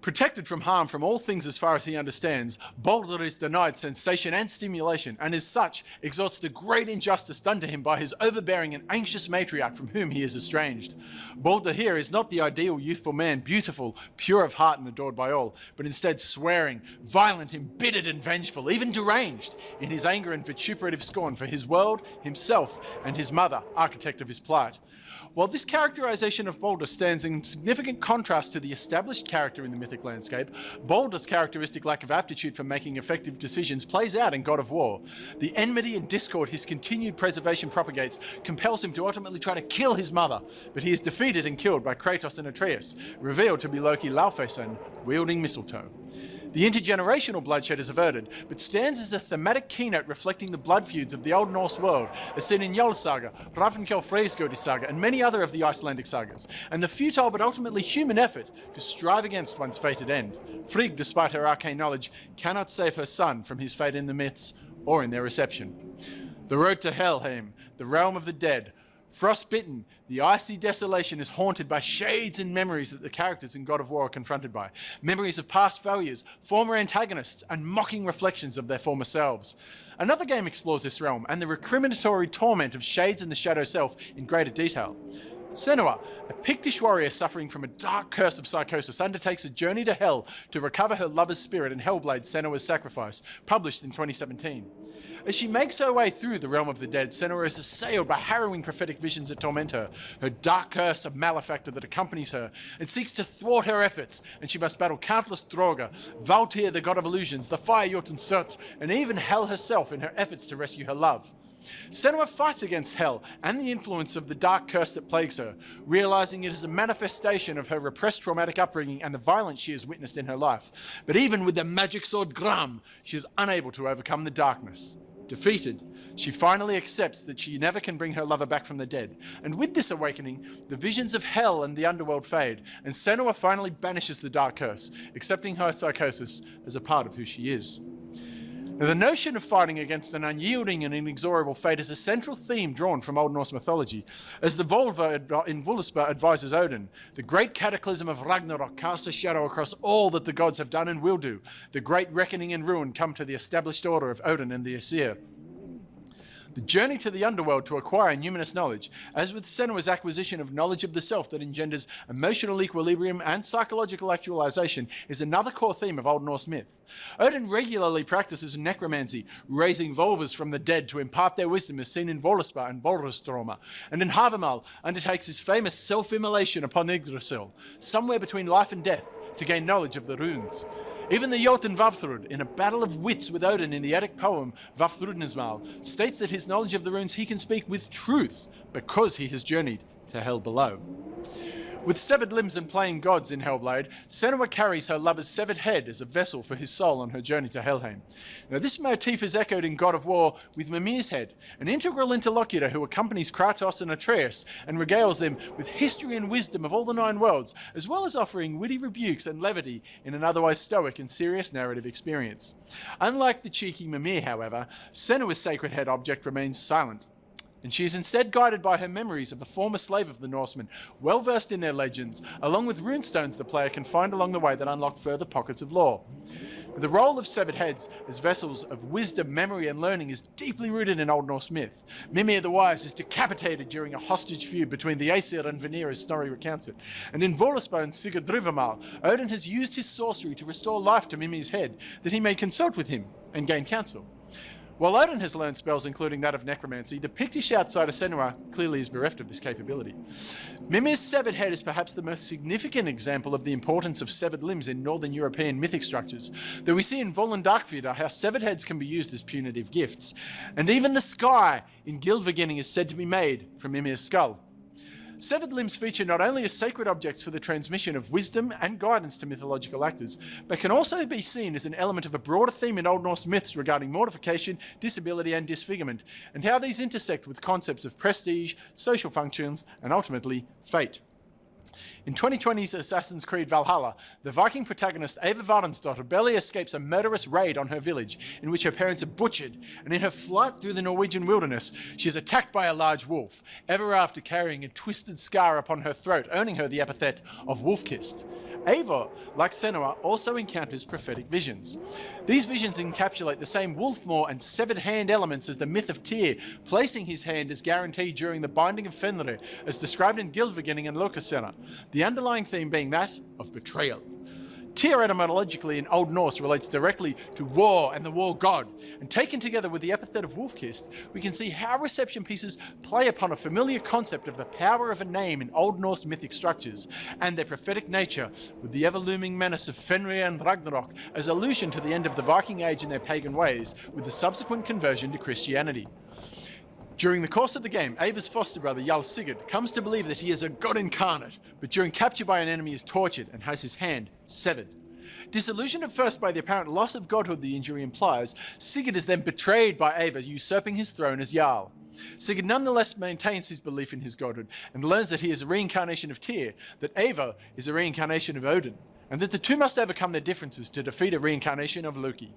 Protected from harm from all things as far as he understands, Baldur is denied sensation and stimulation, and as such exalts the great injustice done to him by his overbearing and anxious matriarch from whom he is estranged. Baldur here is not the ideal youthful man, beautiful, pure of heart and adored by all, but instead swearing, violent, embittered and vengeful, even deranged, in his anger and vituperative scorn for his world, himself, and his mother, architect of his plight. While this characterization of Baldur stands in significant contrast to the established character in the mythic landscape, Baldur's characteristic lack of aptitude for making effective decisions plays out in God of War. The enmity and discord his continued preservation propagates compels him to ultimately try to kill his mother, but he is defeated and killed by Kratos and Atreus, revealed to be Loki Laufeyson, wielding mistletoe. The intergenerational bloodshed is averted, but stands as a thematic keynote reflecting the blood feuds of the Old Norse world, as seen in Njol's saga, Hrafnkell Freysgodi's saga, and many other of the Icelandic sagas, and the futile but ultimately human effort to strive against one's fated end. Frigg, despite her arcane knowledge, cannot save her son from his fate in the myths or in their reception. The road to Helheim, the realm of the dead, frostbitten, the icy desolation is haunted by shades and memories that the characters in God of War are confronted by. Memories of past failures, former antagonists, and mocking reflections of their former selves. Another game explores this realm and the recriminatory torment of Shades and the Shadow Self in greater detail. Senua, a Pictish warrior suffering from a dark curse of psychosis, undertakes a journey to hell to recover her lover's spirit in Hellblade: Senua's Sacrifice, published in 2017. As she makes her way through the realm of the dead, Senua is assailed by harrowing prophetic visions that torment her, her dark curse of malefactor that accompanies her and seeks to thwart her efforts, and she must battle countless Droga, Valtyr the god of illusions, the fire Jotun Surtr, and even hell herself in her efforts to rescue her love. Senua fights against hell and the influence of the dark curse that plagues her, realizing it is a manifestation of her repressed traumatic upbringing and the violence she has witnessed in her life. But even with the magic sword Gram, she is unable to overcome the darkness. Defeated, she finally accepts that she never can bring her lover back from the dead. And with this awakening, the visions of hell and the underworld fade, and Senua finally banishes the dark curse, accepting her psychosis as a part of who she is. Now, the notion of fighting against an unyielding and inexorable fate is a central theme drawn from Old Norse mythology. As the Volva in Völuspá advises Odin, the great cataclysm of Ragnarok casts a shadow across all that the gods have done and will do. The great reckoning and ruin come to the established order of Odin and the Aesir. The journey to the underworld to acquire numinous knowledge, as with Senua's acquisition of knowledge of the self that engenders emotional equilibrium and psychological actualization, is another core theme of Old Norse myth. Odin regularly practices necromancy, raising Volvas from the dead to impart their wisdom, as seen in Völuspá and Bolrastroma, and in Havamal undertakes his famous self-immolation upon Yggdrasil, somewhere between life and death, to gain knowledge of the runes. Even the Jotun Vafthrud, in a battle of wits with Odin in the Eddic poem Vafthrudnismal, states that his knowledge of the runes he can speak with truth because he has journeyed to hell below. With severed limbs and playing gods in Hellblade, Senua carries her lover's severed head as a vessel for his soul on her journey to Helheim. Now, this motif is echoed in God of War with Mimir's head, an integral interlocutor who accompanies Kratos and Atreus and regales them with history and wisdom of all the nine worlds, as well as offering witty rebukes and levity in an otherwise stoic and serious narrative experience. Unlike the cheeky Mimir, however, Senua's sacred head object remains silent, and she is instead guided by her memories of a former slave of the Norsemen, well versed in their legends, along with runestones the player can find along the way that unlock further pockets of lore. The role of severed heads as vessels of wisdom, memory, and learning is deeply rooted in Old Norse myth. Mimir the Wise is decapitated during a hostage feud between the Aesir and Vanir, as Snorri recounts it. And in Völuspá and Sigurdrifamal, Odin has used his sorcery to restore life to Mimir's head, that he may consult with him and gain counsel. While Odin has learned spells including that of necromancy, the Pictish outsider Senua clearly is bereft of this capability. Mimir's severed head is perhaps the most significant example of the importance of severed limbs in Northern European mythic structures, though we see in Volundarkvidar how severed heads can be used as punitive gifts. And even the sky in Gildbeginning is said to be made from Mimir's skull. Severed limbs feature not only as sacred objects for the transmission of wisdom and guidance to mythological actors, but can also be seen as an element of a broader theme in Old Norse myths regarding mortification, disability, and disfigurement, and how these intersect with concepts of prestige, social functions, and ultimately fate. In 2020's Assassin's Creed Valhalla, the Viking protagonist Eva Varensdottir barely escapes a murderous raid on her village, in which her parents are butchered, and in her flight through the Norwegian wilderness, she is attacked by a large wolf, ever after carrying a twisted scar upon her throat, earning her the epithet of wolf-kissed. Eva, like Senua, also encounters prophetic visions. These visions encapsulate the same wolf-maw and severed hand elements as the myth of Tyr, placing his hand as guaranteed during the binding of Fenrir, as described in Gildbeginning and Lokasenna, the underlying theme being that of betrayal. Tyr etymologically in Old Norse relates directly to war and the war god, and taken together with the epithet of wolf-kissed, we can see how reception pieces play upon a familiar concept of the power of a name in Old Norse mythic structures, and their prophetic nature, with the ever-looming menace of Fenrir and Ragnarok as allusion to the end of the Viking Age and their pagan ways, with the subsequent conversion to Christianity. During the course of the game, Eva's foster brother, Jarl Sigurd, comes to believe that he is a god incarnate, but during capture by an enemy is tortured and has his hand severed. Disillusioned at first by the apparent loss of godhood the injury implies, Sigurd is then betrayed by Eva, usurping his throne as Jarl. Sigurd nonetheless maintains his belief in his godhood and learns that he is a reincarnation of Tyr, that Eva is a reincarnation of Odin. and that the two must overcome their differences to defeat a reincarnation of Loki.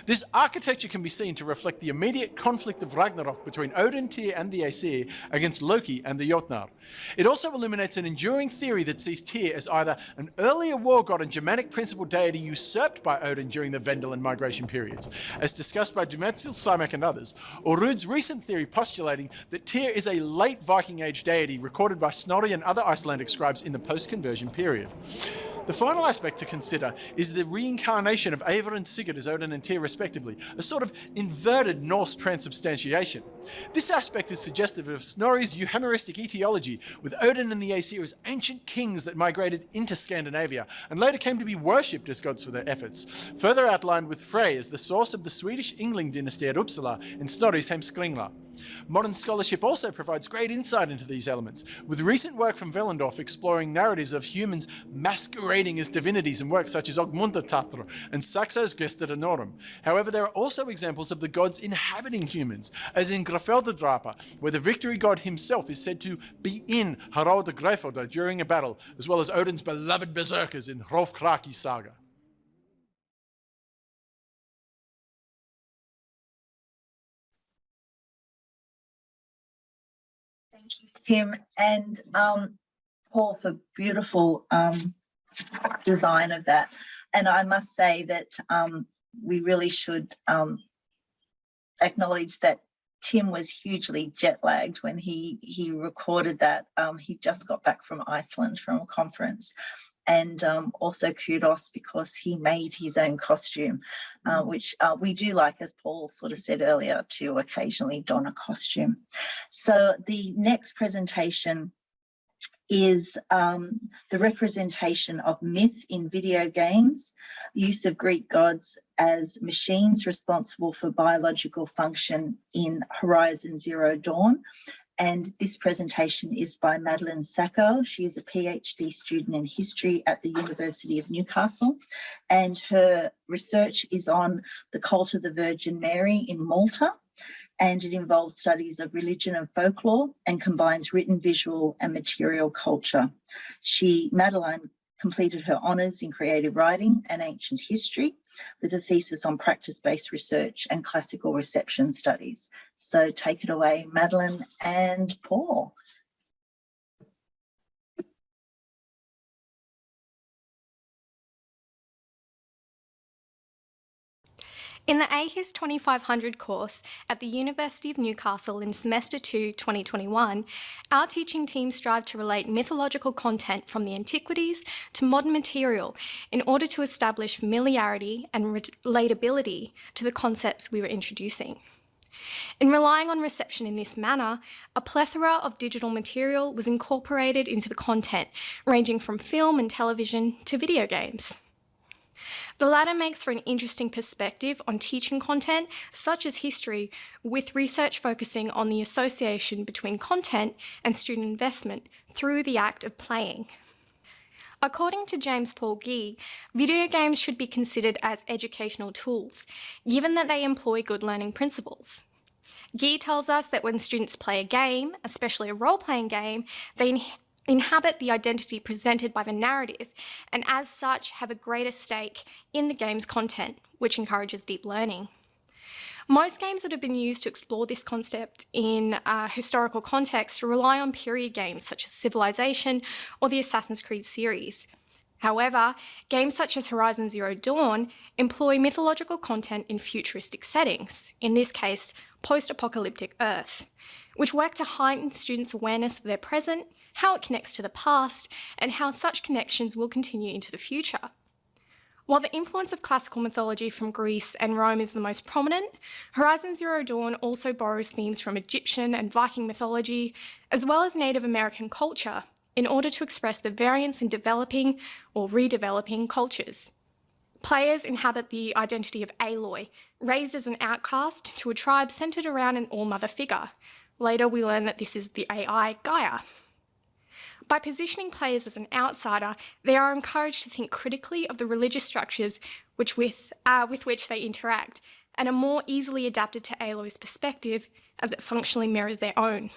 This architecture can be seen to reflect the immediate conflict of Ragnarok between Odin, Tyr and the Aesir against Loki and the Jotnar. It also illuminates an enduring theory that sees Tyr as either an earlier war god and Germanic principal deity usurped by Odin during the Vendel and migration periods, as discussed by Dumetzel, Simek and others, or Ruud's recent theory postulating that Tyr is a late Viking Age deity recorded by Snorri and other Icelandic scribes in the post-conversion period. The final aspect to consider is the reincarnation of Eivor and Sigurd as Odin and Tyr respectively, a sort of inverted Norse transubstantiation. This aspect is suggestive of Snorri's euhemeristic etiology, with Odin and the Aesir as ancient kings that migrated into Scandinavia and later came to be worshipped as gods for their efforts, further outlined with Frey as the source of the Swedish Yngling dynasty at Uppsala in Snorri's Heimskringla. Modern scholarship also provides great insight into these elements, with recent work from Wellendorf exploring narratives of humans masquerading as divinities in works such as Ogmundatatr and Saxo's Gestadanorum. However, there are also examples of the gods inhabiting humans, as in Grafeldadrapa, where the victory god himself is said to be in Haralda Greifelda during a battle, as well as Odin's beloved berserkers in Hrolfkraki saga. Thank you, Tim, and Paul, for beautiful design of that. And I must say that we really should acknowledge that Tim was hugely jet lagged when he recorded that. He just got back from Iceland from a conference. And also kudos because he made his own costume, which we do like, as Paul sort of said earlier, to occasionally don a costume. So the next presentation is the representation of myth in video games, use of Greek gods as machines responsible for biological function in Horizon Zero Dawn. And this presentation is by Madelaine Sacco. She is a PhD student in history at the University of Newcastle, and her research is on the cult of the Virgin Mary in Malta, and it involves studies of religion and folklore and combines written, visual and material culture. Madelaine completed her honours in creative writing and ancient history with a thesis on practice-based research and classical reception studies. So take it away, Madelaine and Paul. In the AHIS 2500 course at the University of Newcastle in Semester 2, 2021, our teaching team strive to relate mythological content from the Antiquities to modern material in order to establish familiarity and relatability to the concepts we were introducing. In relying on reception in this manner, a plethora of digital material was incorporated into the content, ranging from film and television to video games. The latter makes for an interesting perspective on teaching content, such as history, with research focusing on the association between content and student investment through the act of playing. According to James Paul Gee, video games should be considered as educational tools, given that they employ good learning principles. Gee tells us that when students play a game, especially a role-playing game, they inhabit the identity presented by the narrative, and as such have a greater stake in the game's content, which encourages deep learning. Most games that have been used to explore this concept in historical context rely on period games such as Civilization or the Assassin's Creed series. However, games such as Horizon Zero Dawn employ mythological content in futuristic settings, in this case, post-apocalyptic Earth, which work to heighten students' awareness of their present, how it connects to the past, and how such connections will continue into the future. While the influence of classical mythology from Greece and Rome is the most prominent, Horizon Zero Dawn also borrows themes from Egyptian and Viking mythology, as well as Native American culture, in order to express the variance in developing or redeveloping cultures. Players inhabit the identity of Aloy, raised as an outcast to a tribe centred around an all-mother figure. Later, we learn that this is the AI Gaia. By positioning players as an outsider, they are encouraged to think critically of the religious structures with which they interact, and are more easily adapted to Aloy's perspective as it functionally mirrors their own.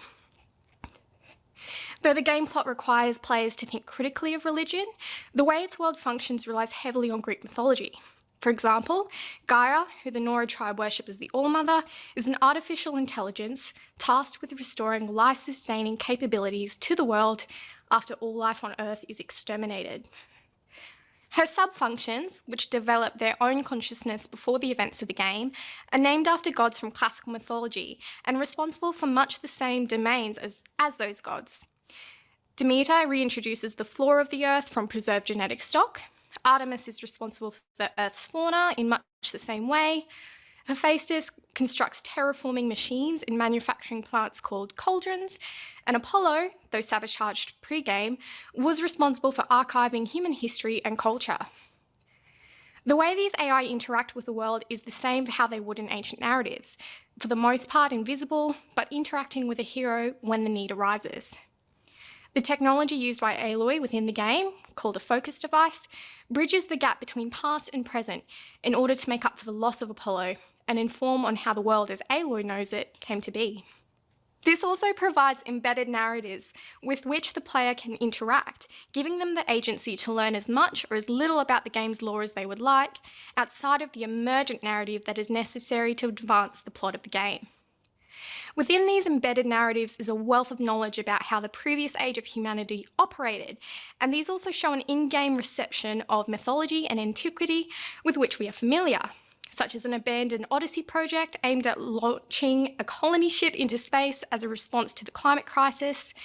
Though the game plot requires players to think critically of religion, the way its world functions relies heavily on Greek mythology. For example, Gaia, who the Nora tribe worship as the All-Mother, is an artificial intelligence tasked with restoring life-sustaining capabilities to the world after all life on Earth is exterminated. Her sub-functions, which develop their own consciousness before the events of the game, are named after gods from classical mythology and responsible for much the same domains as those gods. Demeter reintroduces the flora of the Earth from preserved genetic stock. Artemis is responsible for the Earth's fauna in much the same way. Hephaestus constructs terraforming machines in manufacturing plants called cauldrons, and Apollo, though sabotaged pre-game, was responsible for archiving human history and culture. The way these AI interact with the world is the same for how they would in ancient narratives, for the most part invisible, but interacting with a hero when the need arises. The technology used by Aloy within the game, called a focus device, bridges the gap between past and present in order to make up for the loss of Apollo and inform on how the world as Aloy knows it came to be. This also provides embedded narratives with which the player can interact, giving them the agency to learn as much or as little about the game's lore as they would like, outside of the emergent narrative that is necessary to advance the plot of the game. Within these embedded narratives is a wealth of knowledge about how the previous age of humanity operated, and these also show an in-game reception of mythology and antiquity with which we are familiar, such as an abandoned Odyssey project aimed at launching a colony ship into space as a response to the climate crisis,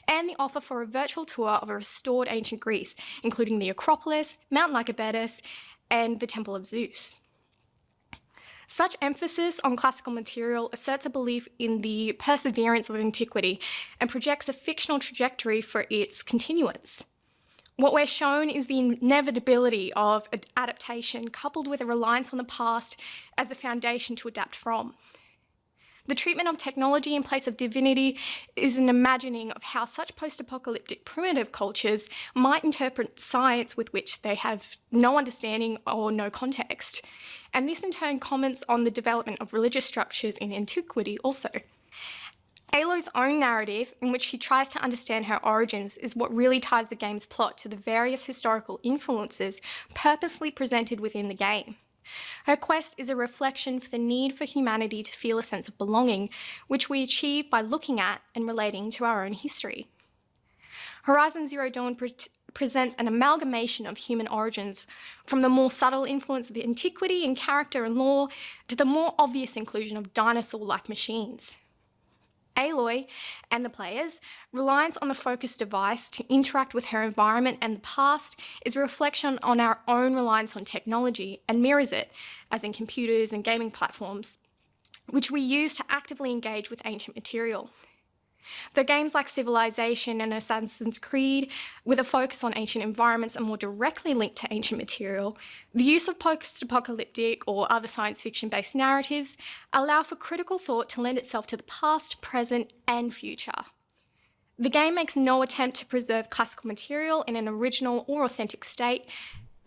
and the offer for a virtual tour of a restored ancient Greece, including the Acropolis, Mount Lycabettus, and the Temple of Zeus. Such emphasis on classical material asserts a belief in the perseverance of antiquity and projects a fictional trajectory for its continuance. What we're shown is the inevitability of adaptation coupled with a reliance on the past as a foundation to adapt from. The treatment of technology in place of divinity is an imagining of how such post-apocalyptic primitive cultures might interpret science with which they have no understanding or no context. And this in turn comments on the development of religious structures in antiquity also. Aloy's own narrative, in which she tries to understand her origins, is what really ties the game's plot to the various historical influences purposely presented within the game. Her quest is a reflection for the need for humanity to feel a sense of belonging, which we achieve by looking at and relating to our own history. Horizon Zero Dawn presents an amalgamation of human origins, from the more subtle influence of antiquity in character and lore to the more obvious inclusion of dinosaur-like machines. Aloy and the players' reliance on the focus device to interact with her environment and the past is a reflection on our own reliance on technology and mirrors it, as in computers and gaming platforms, which we use to actively engage with ancient material. Though games like Civilization and Assassin's Creed, with a focus on ancient environments, are more directly linked to ancient material, the use of post-apocalyptic or other science fiction-based narratives allow for critical thought to lend itself to the past, present, and future. The game makes no attempt to preserve classical material in an original or authentic state,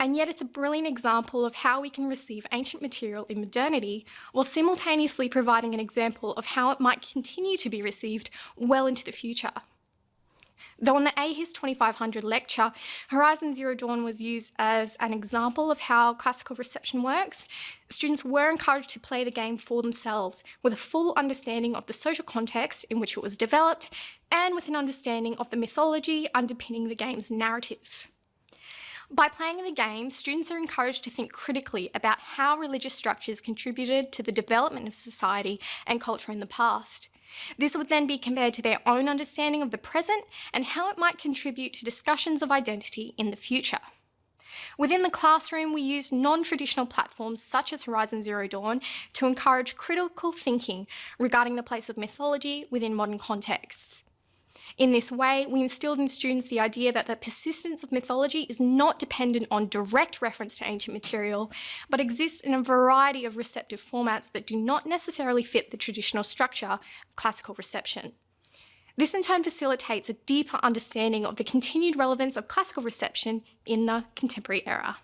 and yet it's a brilliant example of how we can receive ancient material in modernity while simultaneously providing an example of how it might continue to be received well into the future. Though in the AHIS 2500 lecture, Horizon Zero Dawn was used as an example of how classical reception works, students were encouraged to play the game for themselves with a full understanding of the social context in which it was developed and with an understanding of the mythology underpinning the game's narrative. By playing the game, students are encouraged to think critically about how religious structures contributed to the development of society and culture in the past. This would then be compared to their own understanding of the present and how it might contribute to discussions of identity in the future. Within the classroom, we use non-traditional platforms such as Horizon Zero Dawn to encourage critical thinking regarding the place of mythology within modern contexts. In this way, we instilled in students the idea that the persistence of mythology is not dependent on direct reference to ancient material, but exists in a variety of receptive formats that do not necessarily fit the traditional structure of classical reception. This in turn facilitates a deeper understanding of the continued relevance of classical reception in the contemporary era.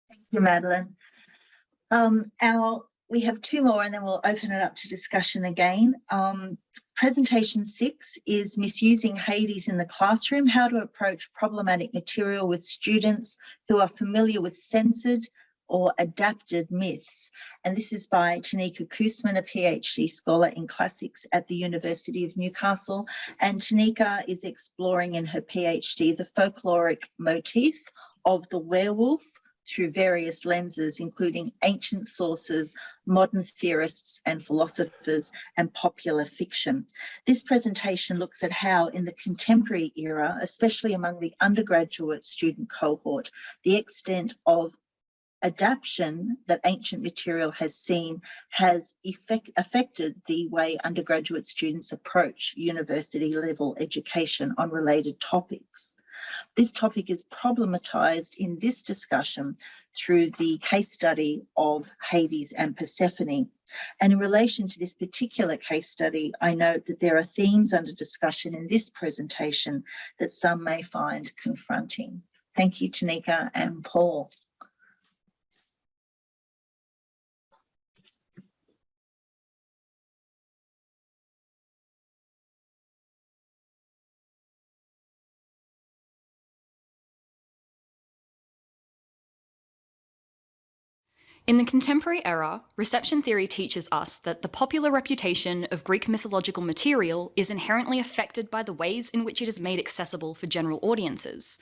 Thank you, Madelaine. Our We have two more and then we'll open it up to discussion again. Presentation 6 is misusing Hades in the classroom, how to approach problematic material with students who are familiar with censored or adapted myths. And this is by Tanika Koosmen, a PhD scholar in classics at the University of Newcastle. And Tanika is exploring in her PhD the folkloric motif of the werewolf through various lenses, including ancient sources, modern theorists and philosophers, and popular fiction. This presentation looks at how, in the contemporary era, especially among the undergraduate student cohort, the extent of adaptation that ancient material has seen has affected the way undergraduate students approach university-level education on related topics. This topic is problematised in this discussion through the case study of Hades and Persephone. And in relation to this particular case study, I note that there are themes under discussion in this presentation that some may find confronting. Thank you, Tanika and Paul. In the contemporary era, reception theory teaches us that the popular reputation of Greek mythological material is inherently affected by the ways in which it is made accessible for general audiences,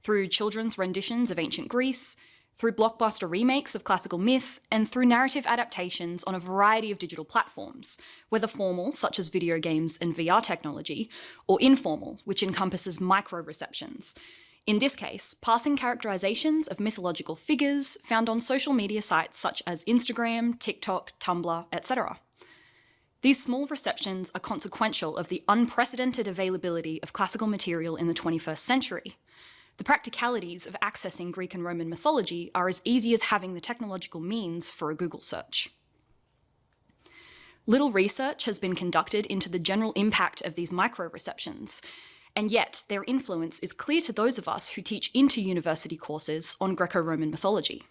through children's renditions of ancient Greece, through blockbuster remakes of classical myth, and through narrative adaptations on a variety of digital platforms, whether formal, such as video games and VR technology, or informal, which encompasses micro-receptions. In this case, passing characterizations of mythological figures found on social media sites such as Instagram, TikTok, Tumblr, etc. These small receptions are consequential of the unprecedented availability of classical material in the 21st century. The practicalities of accessing Greek and Roman mythology are as easy as having the technological means for a Google search. Little research has been conducted into the general impact of these micro-receptions, and yet their influence is clear to those of us who teach inter-university courses on Greco-Roman mythology.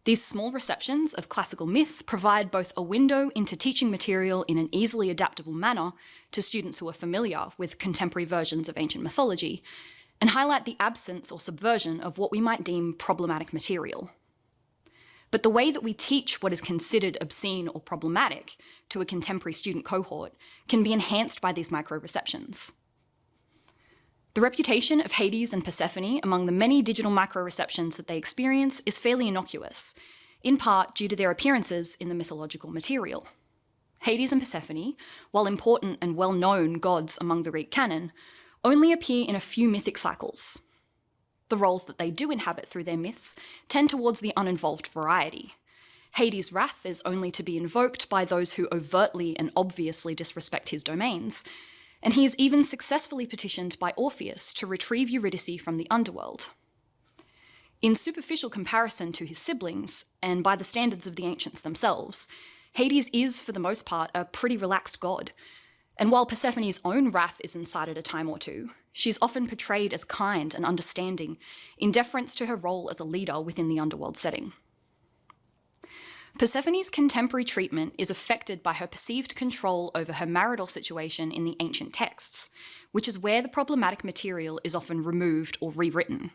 These small receptions of classical myth provide both a window into teaching material in an easily adaptable manner to students who are familiar with contemporary versions of ancient mythology, and highlight the absence or subversion of what we might deem problematic material. But the way that we teach what is considered obscene or problematic to a contemporary student cohort can be enhanced by these micro-receptions. The reputation of Hades and Persephone among the many digital micro-receptions that they experience is fairly innocuous, in part due to their appearances in the mythological material. Hades and Persephone, while important and well-known gods among the Greek canon, only appear in a few mythic cycles. The roles that they do inhabit through their myths tend towards the uninvolved variety. Hades' wrath is only to be invoked by those who overtly and obviously disrespect his domains, and he is even successfully petitioned by Orpheus to retrieve Eurydice from the underworld. In superficial comparison to his siblings, and by the standards of the ancients themselves, Hades is, for the most part, a pretty relaxed god, and while Persephone's own wrath is incited a time or two, she's often portrayed as kind and understanding, in deference to her role as a leader within the underworld setting. Persephone's contemporary treatment is affected by her perceived control over her marital situation in the ancient texts, which is where the problematic material is often removed or rewritten.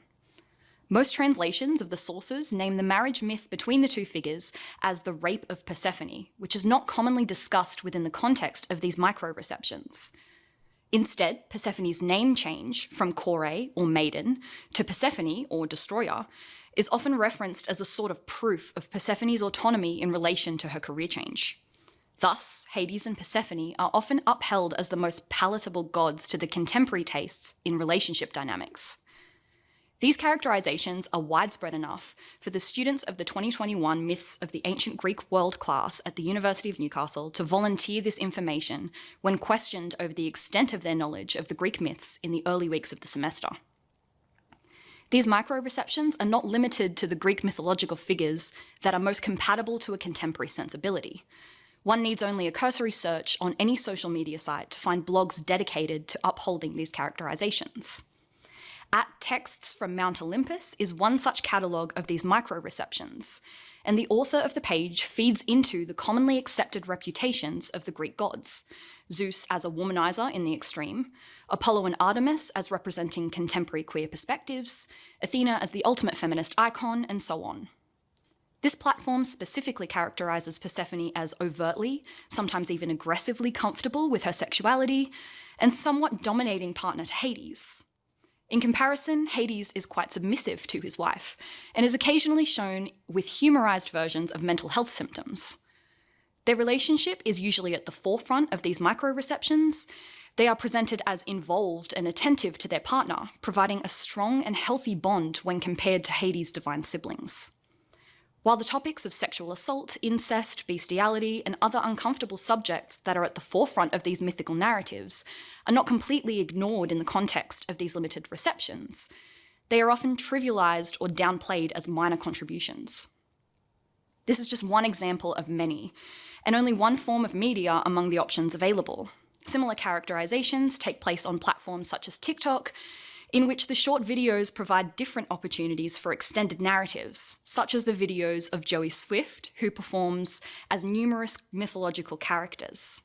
Most translations of the sources name the marriage myth between the two figures as the rape of Persephone, which is not commonly discussed within the context of these micro-receptions. Instead, Persephone's name change from Kore, or maiden, to Persephone, or destroyer, is often referenced as a sort of proof of Persephone's autonomy in relation to her career change. Thus, Hades and Persephone are often upheld as the most palatable gods to the contemporary tastes in relationship dynamics. These characterizations are widespread enough for the students of the 2021 Myths of the Ancient Greek World class at the University of Newcastle to volunteer this information when questioned over the extent of their knowledge of the Greek myths in the early weeks of the semester. These micro-receptions are not limited to the Greek mythological figures that are most compatible to a contemporary sensibility. One needs only a cursory search on any social media site to find blogs dedicated to upholding these characterizations. At Texts from Mount Olympus is one such catalogue of these micro-receptions, and the author of the page feeds into the commonly accepted reputations of the Greek gods, Zeus as a womanizer in the extreme, Apollo and Artemis as representing contemporary queer perspectives, Athena as the ultimate feminist icon, and so on. This platform specifically characterises Persephone as overtly, sometimes even aggressively comfortable with her sexuality, and somewhat dominating partner to Hades. In comparison, Hades is quite submissive to his wife, and is occasionally shown with humorised versions of mental health symptoms. Their relationship is usually at the forefront of these micro-receptions. They are presented as involved and attentive to their partner, providing a strong and healthy bond when compared to Hades' divine siblings. While the topics of sexual assault, incest, bestiality, and other uncomfortable subjects that are at the forefront of these mythical narratives are not completely ignored in the context of these limited receptions, they are often trivialised or downplayed as minor contributions. This is just one example of many, and only one form of media among the options available. Similar characterisations take place on platforms such as TikTok, in which the short videos provide different opportunities for extended narratives, such as the videos of Joey Swift, who performs as numerous mythological characters.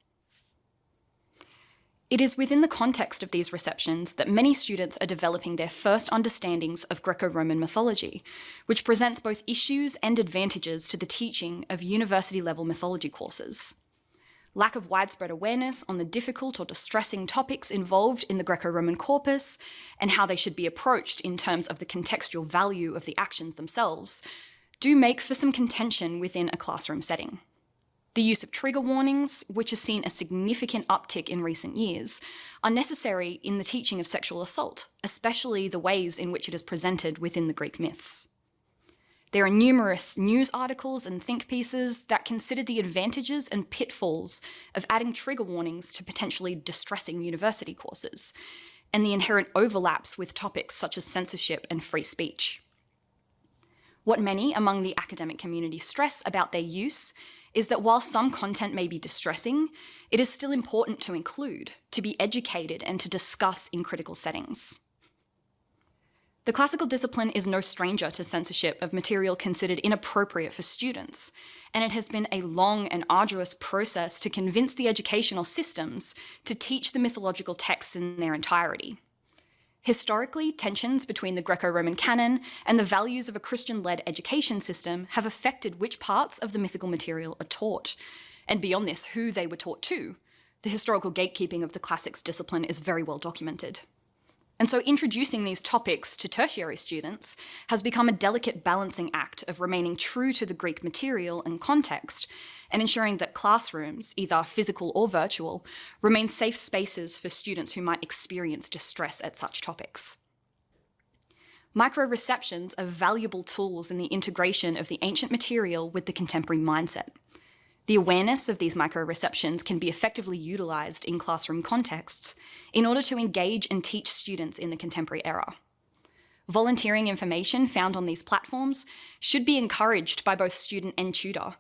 It is within the context of these receptions that many students are developing their first understandings of Greco-Roman mythology, which presents both issues and advantages to the teaching of university-level mythology courses. Lack of widespread awareness on the difficult or distressing topics involved in the Greco-Roman corpus and how they should be approached in terms of the contextual value of the actions themselves do make for some contention within a classroom setting. The use of trigger warnings, which has seen a significant uptick in recent years, are necessary in the teaching of sexual assault, especially the ways in which it is presented within the Greek myths. There are numerous news articles and think pieces that consider the advantages and pitfalls of adding trigger warnings to potentially distressing university courses, and the inherent overlaps with topics such as censorship and free speech. What many among the academic community stress about their use is that while some content may be distressing, it is still important to include, to be educated, and to discuss in critical settings. The classical discipline is no stranger to censorship of material considered inappropriate for students, and it has been a long and arduous process to convince the educational systems to teach the mythological texts in their entirety. Historically, tensions between the Greco-Roman canon and the values of a Christian-led education system have affected which parts of the mythical material are taught, and beyond this, who they were taught to. The historical gatekeeping of the classics discipline is very well documented. And so introducing these topics to tertiary students has become a delicate balancing act of remaining true to the Greek material and context, and ensuring that classrooms, either physical or virtual, remain safe spaces for students who might experience distress at such topics. Micro-receptions are valuable tools in the integration of the ancient material with the contemporary mindset. The awareness of these micro-receptions can be effectively utilised in classroom contexts in order to engage and teach students in the contemporary era. Volunteering information found on these platforms should be encouraged by both student and tutor,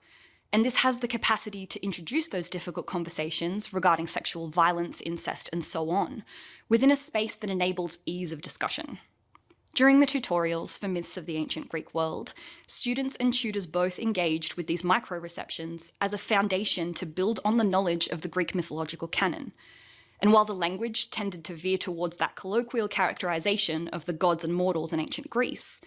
and this has the capacity to introduce those difficult conversations regarding sexual violence, incest, and so on, within a space that enables ease of discussion. During the tutorials for Myths of the Ancient Greek World, students and tutors both engaged with these micro-receptions as a foundation to build on the knowledge of the Greek mythological canon. And while the language tended to veer towards that colloquial characterization of the gods and mortals in ancient Greece,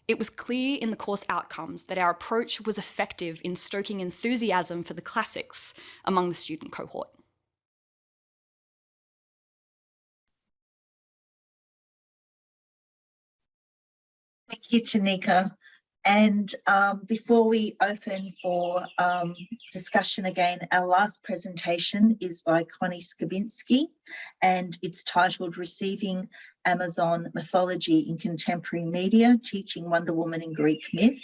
it was clear in the course outcomes that our approach was effective in stoking enthusiasm for the classics among the student cohort. Thank you, Tanika. And before we open for discussion again, our last presentation is by Connie Skibinski, and it's titled Receiving Amazon Mythology in Contemporary Media, Teaching Wonder Woman in Greek Myth.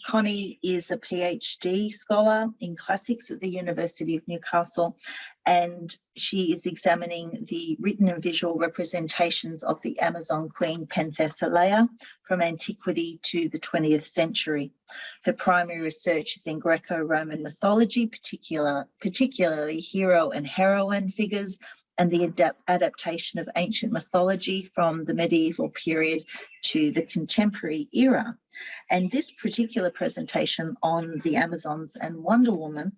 Connie is a PhD scholar in classics at the University of Newcastle, and she is examining the written and visual representations of the Amazon Queen Penthesilea from Antiquity to the 20th century. Her primary research is in Greco-Roman mythology, particularly hero and heroine figures, and the adaptation of ancient mythology from the medieval period to the contemporary era. And this particular presentation on the Amazons and Wonder Woman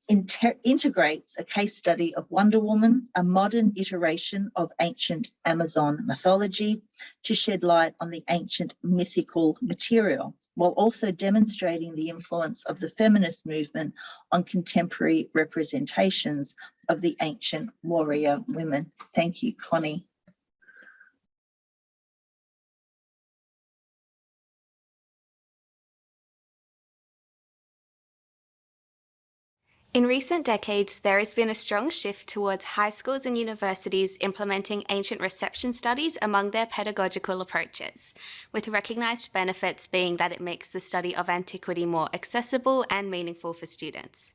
integrates a case study of Wonder Woman, a modern iteration of ancient Amazon mythology, to shed light on the ancient mythical material, while also demonstrating the influence of the feminist movement on contemporary representations of the ancient warrior women. Thank you, Connie. In recent decades, there has been a strong shift towards high schools and universities implementing ancient reception studies among their pedagogical approaches, with recognised benefits being that it makes the study of antiquity more accessible and meaningful for students.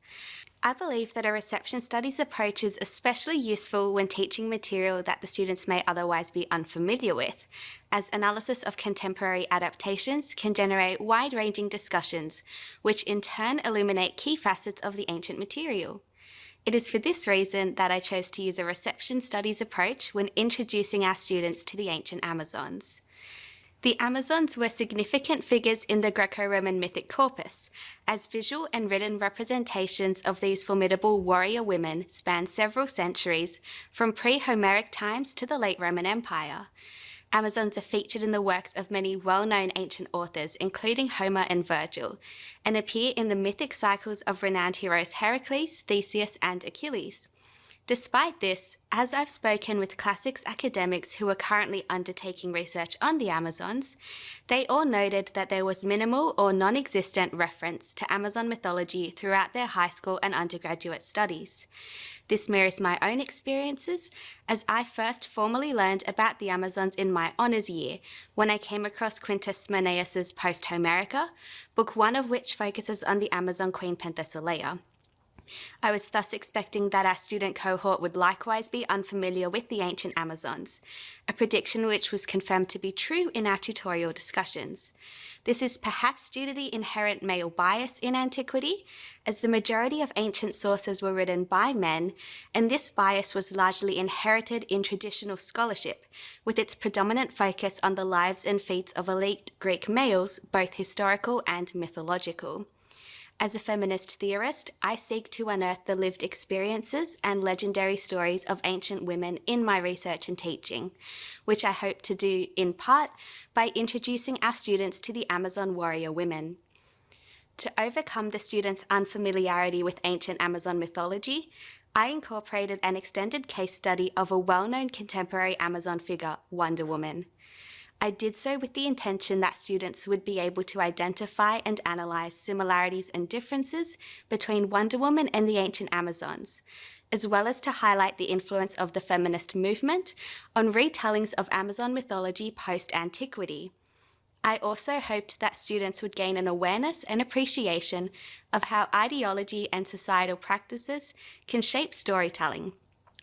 I believe that a reception studies approach is especially useful when teaching material that the students may otherwise be unfamiliar with, as analysis of contemporary adaptations can generate wide-ranging discussions, which in turn illuminate key facets of the ancient material. It is for this reason that I chose to use a reception studies approach when introducing our students to the ancient Amazons. The Amazons were significant figures in the Greco-Roman mythic corpus, as visual and written representations of these formidable warrior women span several centuries, from pre-Homeric times to the late Roman Empire. Amazons are featured in the works of many well-known ancient authors, including Homer and Virgil, and appear in the mythic cycles of renowned heroes Heracles, Theseus, and Achilles. Despite this, as I've spoken with classics academics who are currently undertaking research on the Amazons, they all noted that there was minimal or non-existent reference to Amazon mythology throughout their high school and undergraduate studies. This mirrors my own experiences, as I first formally learned about the Amazons in my honours year, when I came across Quintus Smoneus's Post-Homerica, book 1 of which focuses on the Amazon Queen Penthesilea. I was thus expecting that our student cohort would likewise be unfamiliar with the ancient Amazons, a prediction which was confirmed to be true in our tutorial discussions. This is perhaps due to the inherent male bias in antiquity, as the majority of ancient sources were written by men, and this bias was largely inherited in traditional scholarship, with its predominant focus on the lives and feats of elite Greek males, both historical and mythological. As a feminist theorist, I seek to unearth the lived experiences and legendary stories of ancient women in my research and teaching, which I hope to do in part by introducing our students to the Amazon warrior women. To overcome the students' unfamiliarity with ancient Amazon mythology, I incorporated an extended case study of a well-known contemporary Amazon figure, Wonder Woman. I did so with the intention that students would be able to identify and analyse similarities and differences between Wonder Woman and the ancient Amazons, as well as to highlight the influence of the feminist movement on retellings of Amazon mythology post-Antiquity. I also hoped that students would gain an awareness and appreciation of how ideology and societal practices can shape storytelling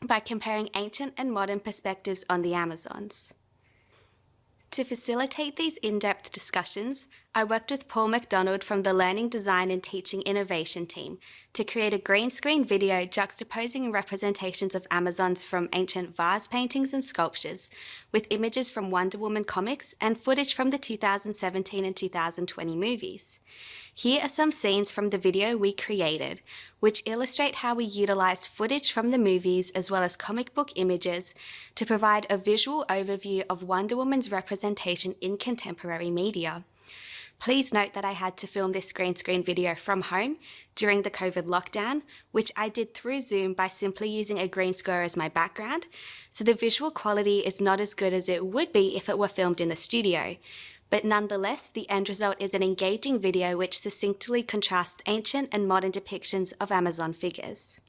by comparing ancient and modern perspectives on the Amazons. To facilitate these in-depth discussions, I worked with Paul McDonald from the Learning Design and Teaching Innovation team to create a green screen video juxtaposing representations of Amazons from ancient vase paintings and sculptures, with images from Wonder Woman comics and footage from the 2017 and 2020 movies. Here are some scenes from the video we created, which illustrate how we utilised footage from the movies as well as comic book images to provide a visual overview of Wonder Woman's representation in contemporary media. Please note that I had to film this green screen video from home during the COVID lockdown, which I did through Zoom by simply using a green square as my background, so the visual quality is not as good as it would be if it were filmed in the studio. But nonetheless, the end result is an engaging video which succinctly contrasts ancient and modern depictions of Amazon figures.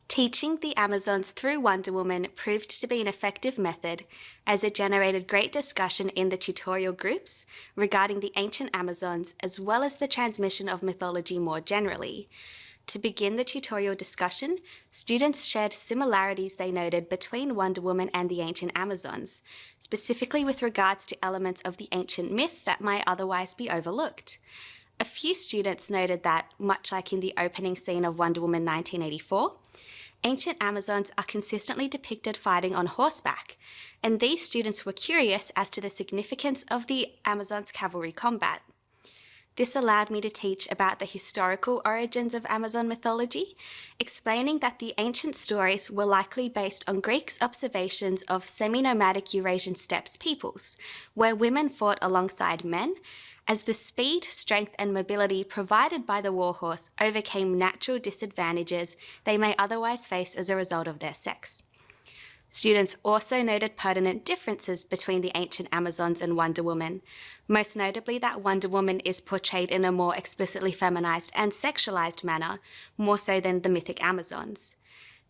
Teaching the Amazons through Wonder Woman proved to be an effective method, as it generated great discussion in the tutorial groups regarding the ancient Amazons as well as the transmission of mythology more generally. To begin the tutorial discussion, students shared similarities they noted between Wonder Woman and the ancient Amazons, specifically with regards to elements of the ancient myth that might otherwise be overlooked. A few students noted that, much like in the opening scene of Wonder Woman 1984, ancient Amazons are consistently depicted fighting on horseback, and these students were curious as to the significance of the Amazons' cavalry combat. This allowed me to teach about the historical origins of Amazon mythology, explaining that the ancient stories were likely based on Greeks' observations of semi-nomadic Eurasian steppes peoples, where women fought alongside men, as the speed, strength, and mobility provided by the warhorse overcame natural disadvantages they may otherwise face as a result of their sex. Students also noted pertinent differences between the ancient Amazons and Wonder Woman, most notably that Wonder Woman is portrayed in a more explicitly feminized and sexualized manner, more so than the mythic Amazons.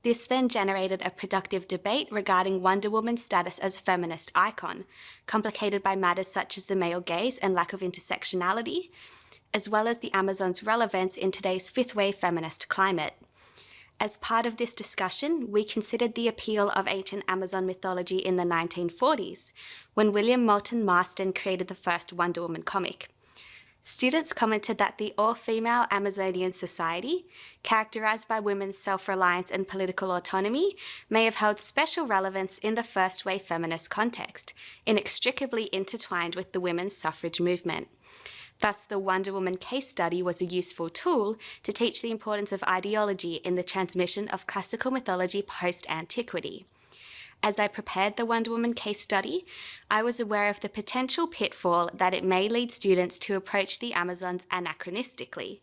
This then generated a productive debate regarding Wonder Woman's status as a feminist icon, complicated by matters such as the male gaze and lack of intersectionality, as well as the Amazons' relevance in today's fifth wave feminist climate. As part of this discussion, we considered the appeal of ancient Amazon mythology in the 1940s, when William Moulton Marston created the first Wonder Woman comic. Students commented that the all-female Amazonian society, characterized by women's self-reliance and political autonomy, may have held special relevance in the first-wave feminist context, inextricably intertwined with the women's suffrage movement. Thus, the Wonder Woman case study was a useful tool to teach the importance of ideology in the transmission of classical mythology post-Antiquity. As I prepared the Wonder Woman case study, I was aware of the potential pitfall that it may lead students to approach the Amazons anachronistically,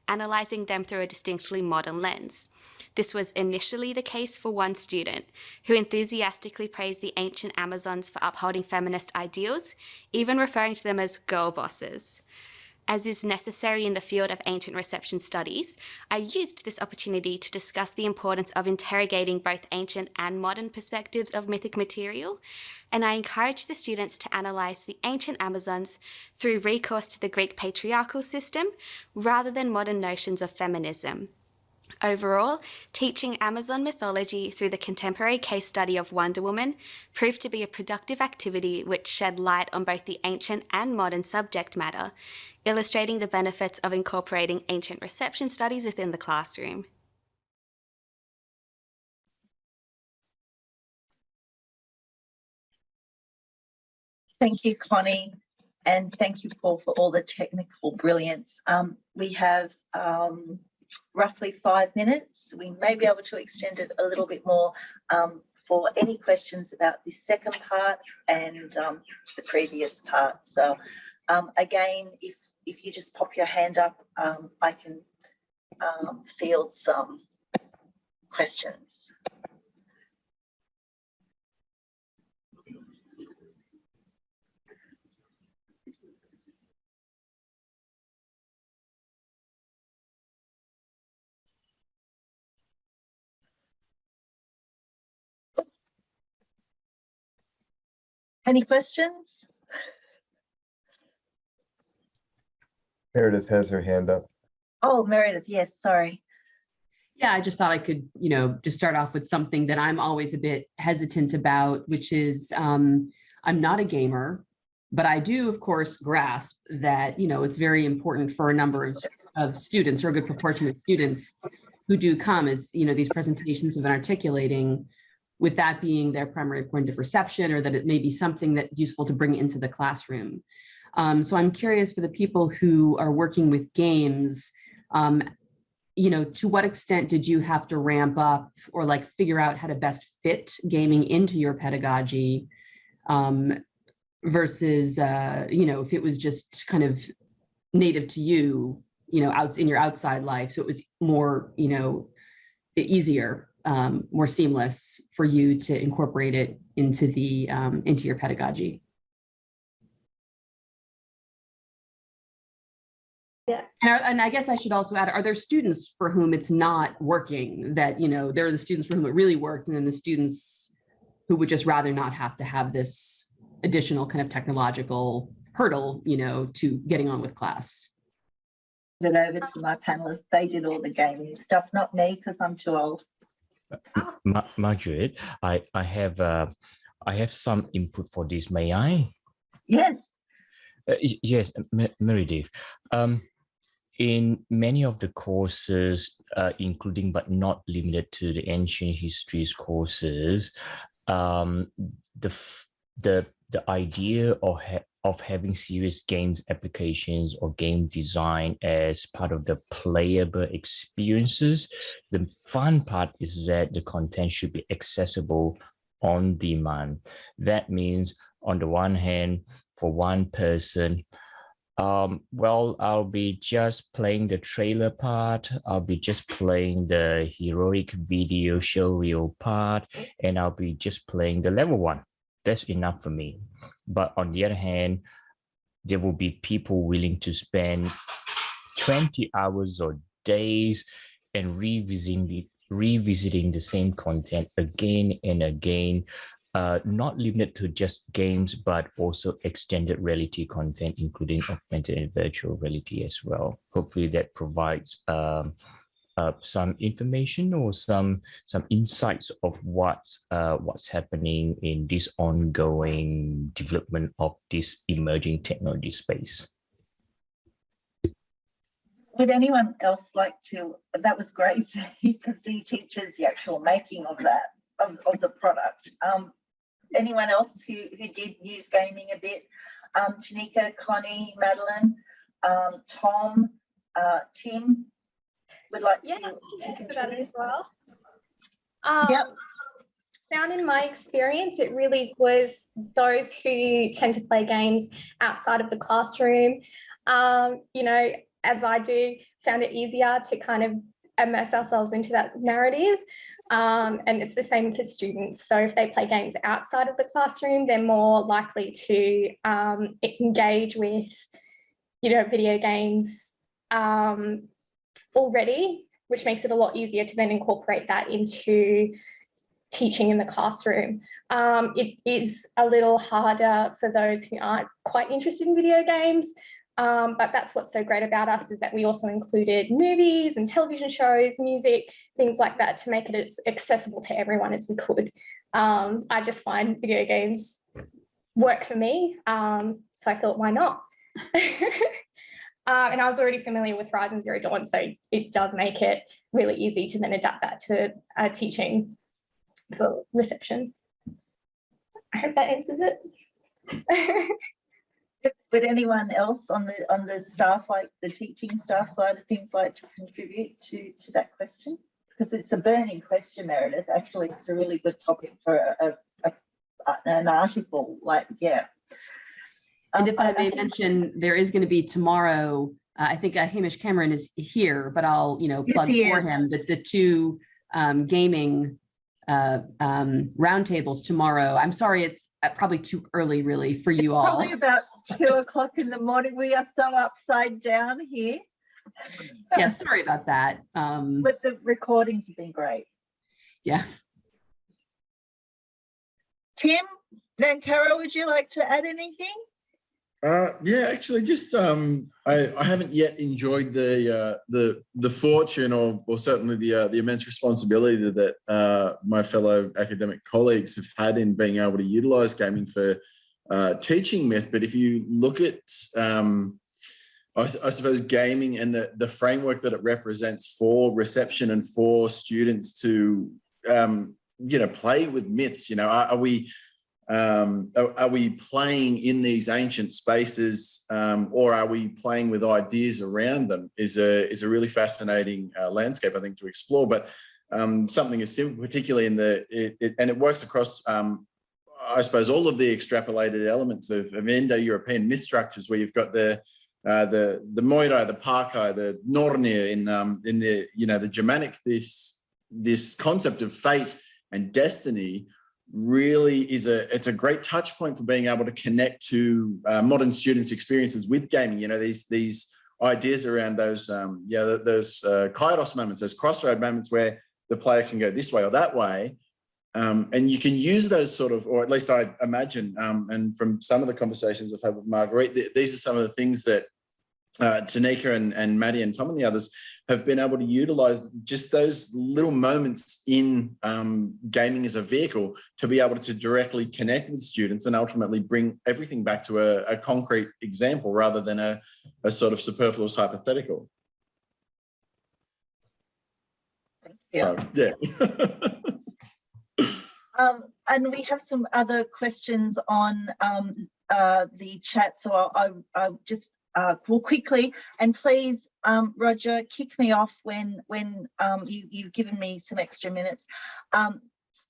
analysing them through a distinctly modern lens. This was initially the case for one student, who enthusiastically praised the ancient Amazons for upholding feminist ideals, even referring to them as girl bosses. As is necessary in the field of ancient reception studies, I used this opportunity to discuss the importance of interrogating both ancient and modern perspectives of mythic material, and I encouraged the students to analyse the ancient Amazons through recourse to the Greek patriarchal system, rather than modern notions of feminism. Overall, teaching Amazon mythology through the contemporary case study of Wonder Woman proved to be a productive activity which shed light on both the ancient and modern subject matter, illustrating the benefits of incorporating ancient reception studies within the classroom. Thank you, Connie, and thank you, Paul, for all the technical brilliance. We have roughly 5 minutes. We may be able to extend it a little bit more for any questions about this second part and the previous part. So again, if you just pop your hand up, I can field some questions. Any questions? Meredith has her hand up. Oh, Meredith, yes, sorry. Yeah, I just thought I could, just start off with something that I'm always a bit hesitant about, which is I'm not a gamer, but I do, of course, grasp that, it's very important for a number of students, or a good proportion of students who do come, as, these presentations have been articulating, with that being their primary point of reception, or that it may be something that's useful to bring into the classroom. So I'm curious, for the people who are working with games, to what extent did you have to ramp up or figure out how to best fit gaming into your pedagogy versus, if it was just kind of native to you, out in your outside life. So it was more, easier, more seamless for you to incorporate it into your pedagogy. Yeah. And I guess I should also add, are there students for whom it's not working, that, there are the students for whom it really worked, and then the students who would just rather not have to have this additional kind of technological hurdle, to getting on with class? It over to my panelists. They did all the gaming stuff, not me, because I'm too old. Margaret, I have some input for this. May I? Yes. Yes, Meredith. in many of the courses, including but not limited to the ancient histories courses, the idea of having serious games applications or game design as part of the playable experiences, the fun part is that the content should be accessible on demand. That means, on the one hand, for one person, well, I'll be just playing the trailer part, I'll be just playing the heroic video show reel part, and I'll be just playing the level 1. That's enough for me. But on the other hand, there will be people willing to spend 20 hours or days and revisiting the same content again and again, not limited to just games, but also extended reality content, including augmented and virtual reality as well. Hopefully that provides some information or some insights of what's happening in this ongoing development of this emerging technology space. Would anyone else like to? That was great. You could see teachers the actual making of that of the product. Anyone else who did use gaming a bit? Tanika, Connie, Madelaine, Tom, Tim would like to contribute that as well. Found in my experience, it really was those who tend to play games outside of the classroom, you know, as I do, found it easier to kind of immerse ourselves into that narrative. And it's the same for students. So if they play games outside of the classroom, they're more likely to engage with, you know, video games already, which makes it a lot easier to then incorporate that into teaching in the classroom. It is a little harder for those who aren't quite interested in video games, but that's what's so great about us, is that we also included movies and television shows, music, things like that, to make it as accessible to everyone as we could. I just find video games work for me, so I thought, why not? And I was already familiar with Horizon Zero Dawn, so it does make it really easy to then adapt that to teaching for reception. I hope that answers it. Would anyone else on the staff, like the teaching staff side of things, like to contribute to that question? Because it's a burning question, Meredith. Actually, it's a really good topic for an article. Like, yeah. And if I may mention, there is going to be tomorrow, I think Hamish Cameron is here, but I'll, you know, plug for him that the two gaming roundtables tomorrow. I'm sorry, it's probably too early really for you all. Probably about 2 o'clock in the morning. We are so upside down here. Yeah, sorry about that. But the recordings have been great. Yeah. Tim, Nancarrow, would you like to add anything? Yeah, actually, just I haven't yet enjoyed the fortune or certainly the immense responsibility that my fellow academic colleagues have had in being able to utilise gaming for teaching myth. But if you look at I suppose gaming and the framework that it represents for reception and for students to you know, play with myths, you know, are we playing in these ancient spaces, or are we playing with ideas around them? Is a really fascinating landscape, I think, to explore. But something as simple, particularly in and it works across, I suppose, all of the extrapolated elements of Indo-European myth structures, where you've got the Moirai, the Parkai, the Nornir in the, you know, the Germanic. This concept of fate and destiny really is it's a great touch point for being able to connect to modern students' experiences with gaming. You know, these ideas around those those kairos moments, those crossroad moments where the player can go this way or that way, and you can use those sort of, or at least I imagine, and from some of the conversations I've had with Marguerite, these are some of the things that Tanika and Maddie and Tom and the others have been able to utilize, just those little moments in gaming as a vehicle to be able to directly connect with students and ultimately bring everything back to a concrete example rather than a sort of superfluous hypothetical. So, yeah. And we have some other questions on the chat, so I'll just will quickly, and please, Roger, kick me off when you've given me some extra minutes.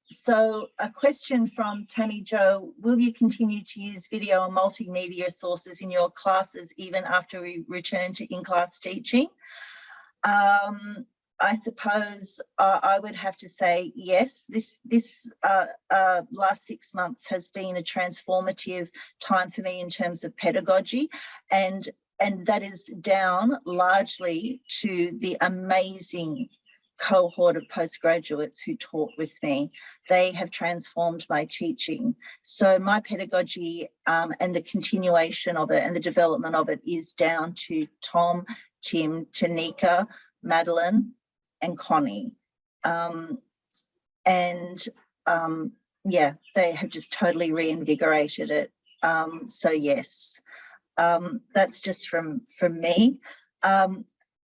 So a question from Tammy Jo: will you continue to use video and multimedia sources in your classes even after we return to in-class teaching? I suppose I would have to say yes. This last 6 months has been a transformative time for me in terms of pedagogy, and that is down largely to the amazing cohort of postgraduates who taught with me. They have transformed my teaching. So my pedagogy and the continuation of it and the development of it is down to Tom, Tim, Tanika, Madelaine and Connie. Yeah, they have just totally reinvigorated it. So yes, that's just from me.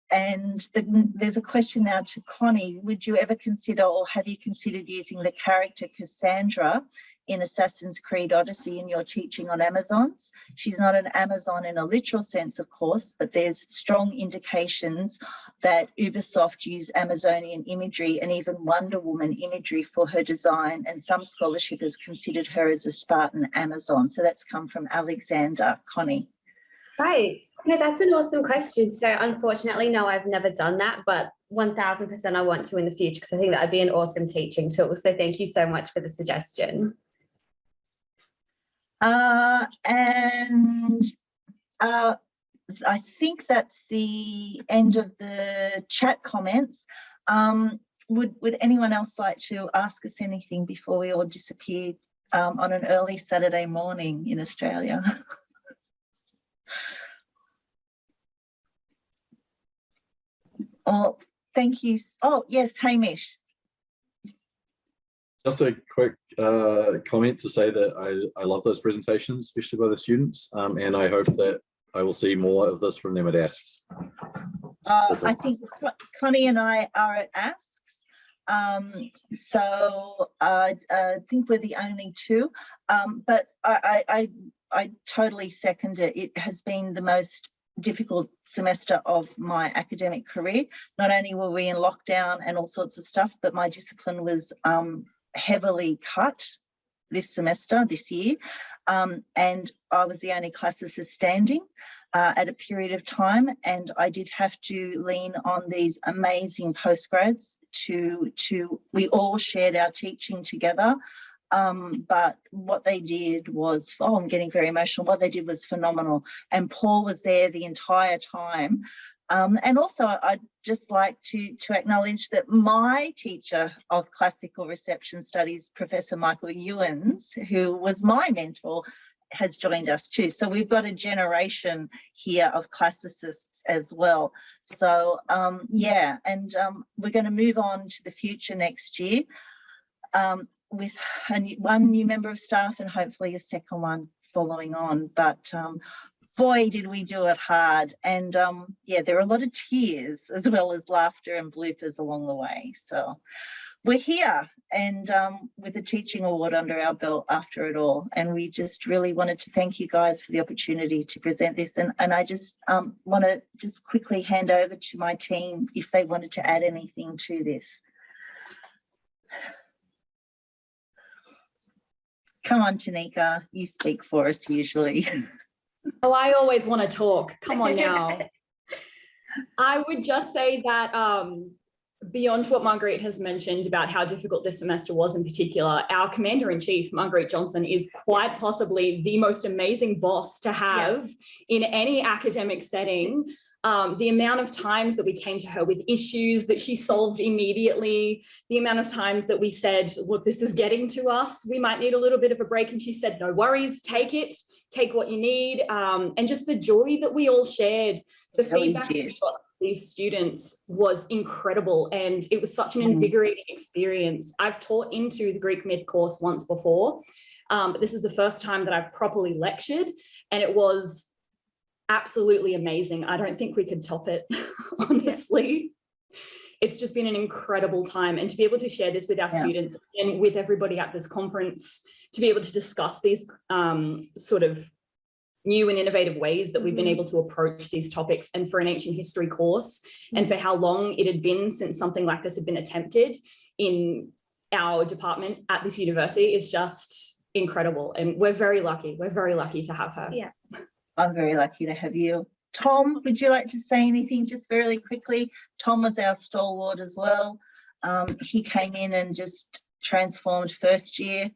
And there's a question now to Connie. Would you ever consider, or have you considered, using the character Cassandra in Assassin's Creed Odyssey in your teaching on Amazons? She's not an Amazon in a literal sense, of course, but there's strong indications that Ubisoft use Amazonian imagery and even Wonder Woman imagery for her design, and some scholarship has considered her as a Spartan Amazon. So that's come from Alexander. Connie. Right. No, that's an awesome question. So unfortunately, no, I've never done that, but 1000% I want to in the future, because I think that would be an awesome teaching tool. So thank you so much for the suggestion. I think that's the end of the chat comments. Would anyone else like to ask us anything before we all disappear on an early Saturday morning in Australia? Oh, thank you. Oh, yes, Hamish. Just a quick comment to say that I love those presentations, especially by the students, and I hope that I will see more of this from them at ASCs. I think Connie and I are at ASCs, so I think we're the only two, but I totally second it. It has been the most difficult semester of my academic career. Not only were we in lockdown and all sorts of stuff, but my discipline was heavily cut this year, and I was the only classicist standing at a period of time, and I did have to lean on these amazing postgrads we all shared our teaching together. But what they did was, I'm getting very emotional. What they did was phenomenal. And Paul was there the entire time. And also I'd just like to acknowledge that my teacher of classical reception studies, Professor Michael Ewens, who was my mentor, has joined us too. So we've got a generation here of classicists as well. So yeah, and we're going to move on to the future next year. With one new member of staff and hopefully a second one following on. But boy, did we do it hard. And yeah, there are a lot of tears as well as laughter and bloopers along the way. So we're here, and with a teaching award under our belt after it all. And we just really wanted to thank you guys for the opportunity to present this. And I just want to just quickly hand over to my team if they wanted to add anything to this. Come on, Tanika, you speak for us usually. Oh, I always want to talk. Come on now. I would just say that beyond what Marguerite has mentioned about how difficult this semester was in particular, our Commander-in-Chief, Marguerite Johnson, is quite possibly the most amazing boss to have in any academic setting. The amount of times that we came to her with issues that she solved immediately, the amount of times that we said, look, this is getting to us, we might need a little bit of a break. And she said, no worries, take it, take what you need. And just the joy that we all shared, the feedback we got from these students was incredible. And it was such an invigorating experience. I've taught into the Greek myth course once before, but this is the first time that I've properly lectured, and it was absolutely amazing. I don't think we could top it, honestly. it's just been an incredible time. And to be able to share this with our students and with everybody at this conference, to be able to discuss these sort of new and innovative ways that we've been able to approach these topics, and for an ancient history course, and for how long it had been since something like this had been attempted in our department at this university is just incredible. And we're very lucky. We're very lucky to have her. Yeah, I'm very lucky to have you. Tom, would you like to say anything just very quickly? Tom was our stalwart as well. He came in and just transformed first year.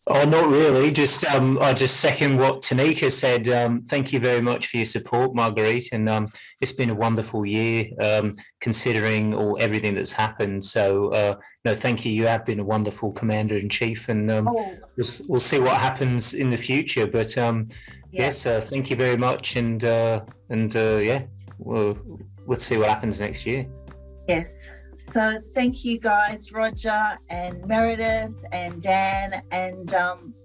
Oh, not really. Just I just second what Tanika said. Thank you very much for your support, Marguerite, and it's been a wonderful year considering everything that's happened. So no, thank you. You have been a wonderful commander in chief, and we'll see what happens in the future. But yes, thank you very much, and yeah, let's see what happens next year. Yes. So thank you guys, Roger and Meredith and Dan, and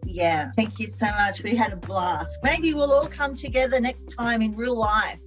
yeah, thank you so much. We had a blast. Maybe we'll all come together next time in real life.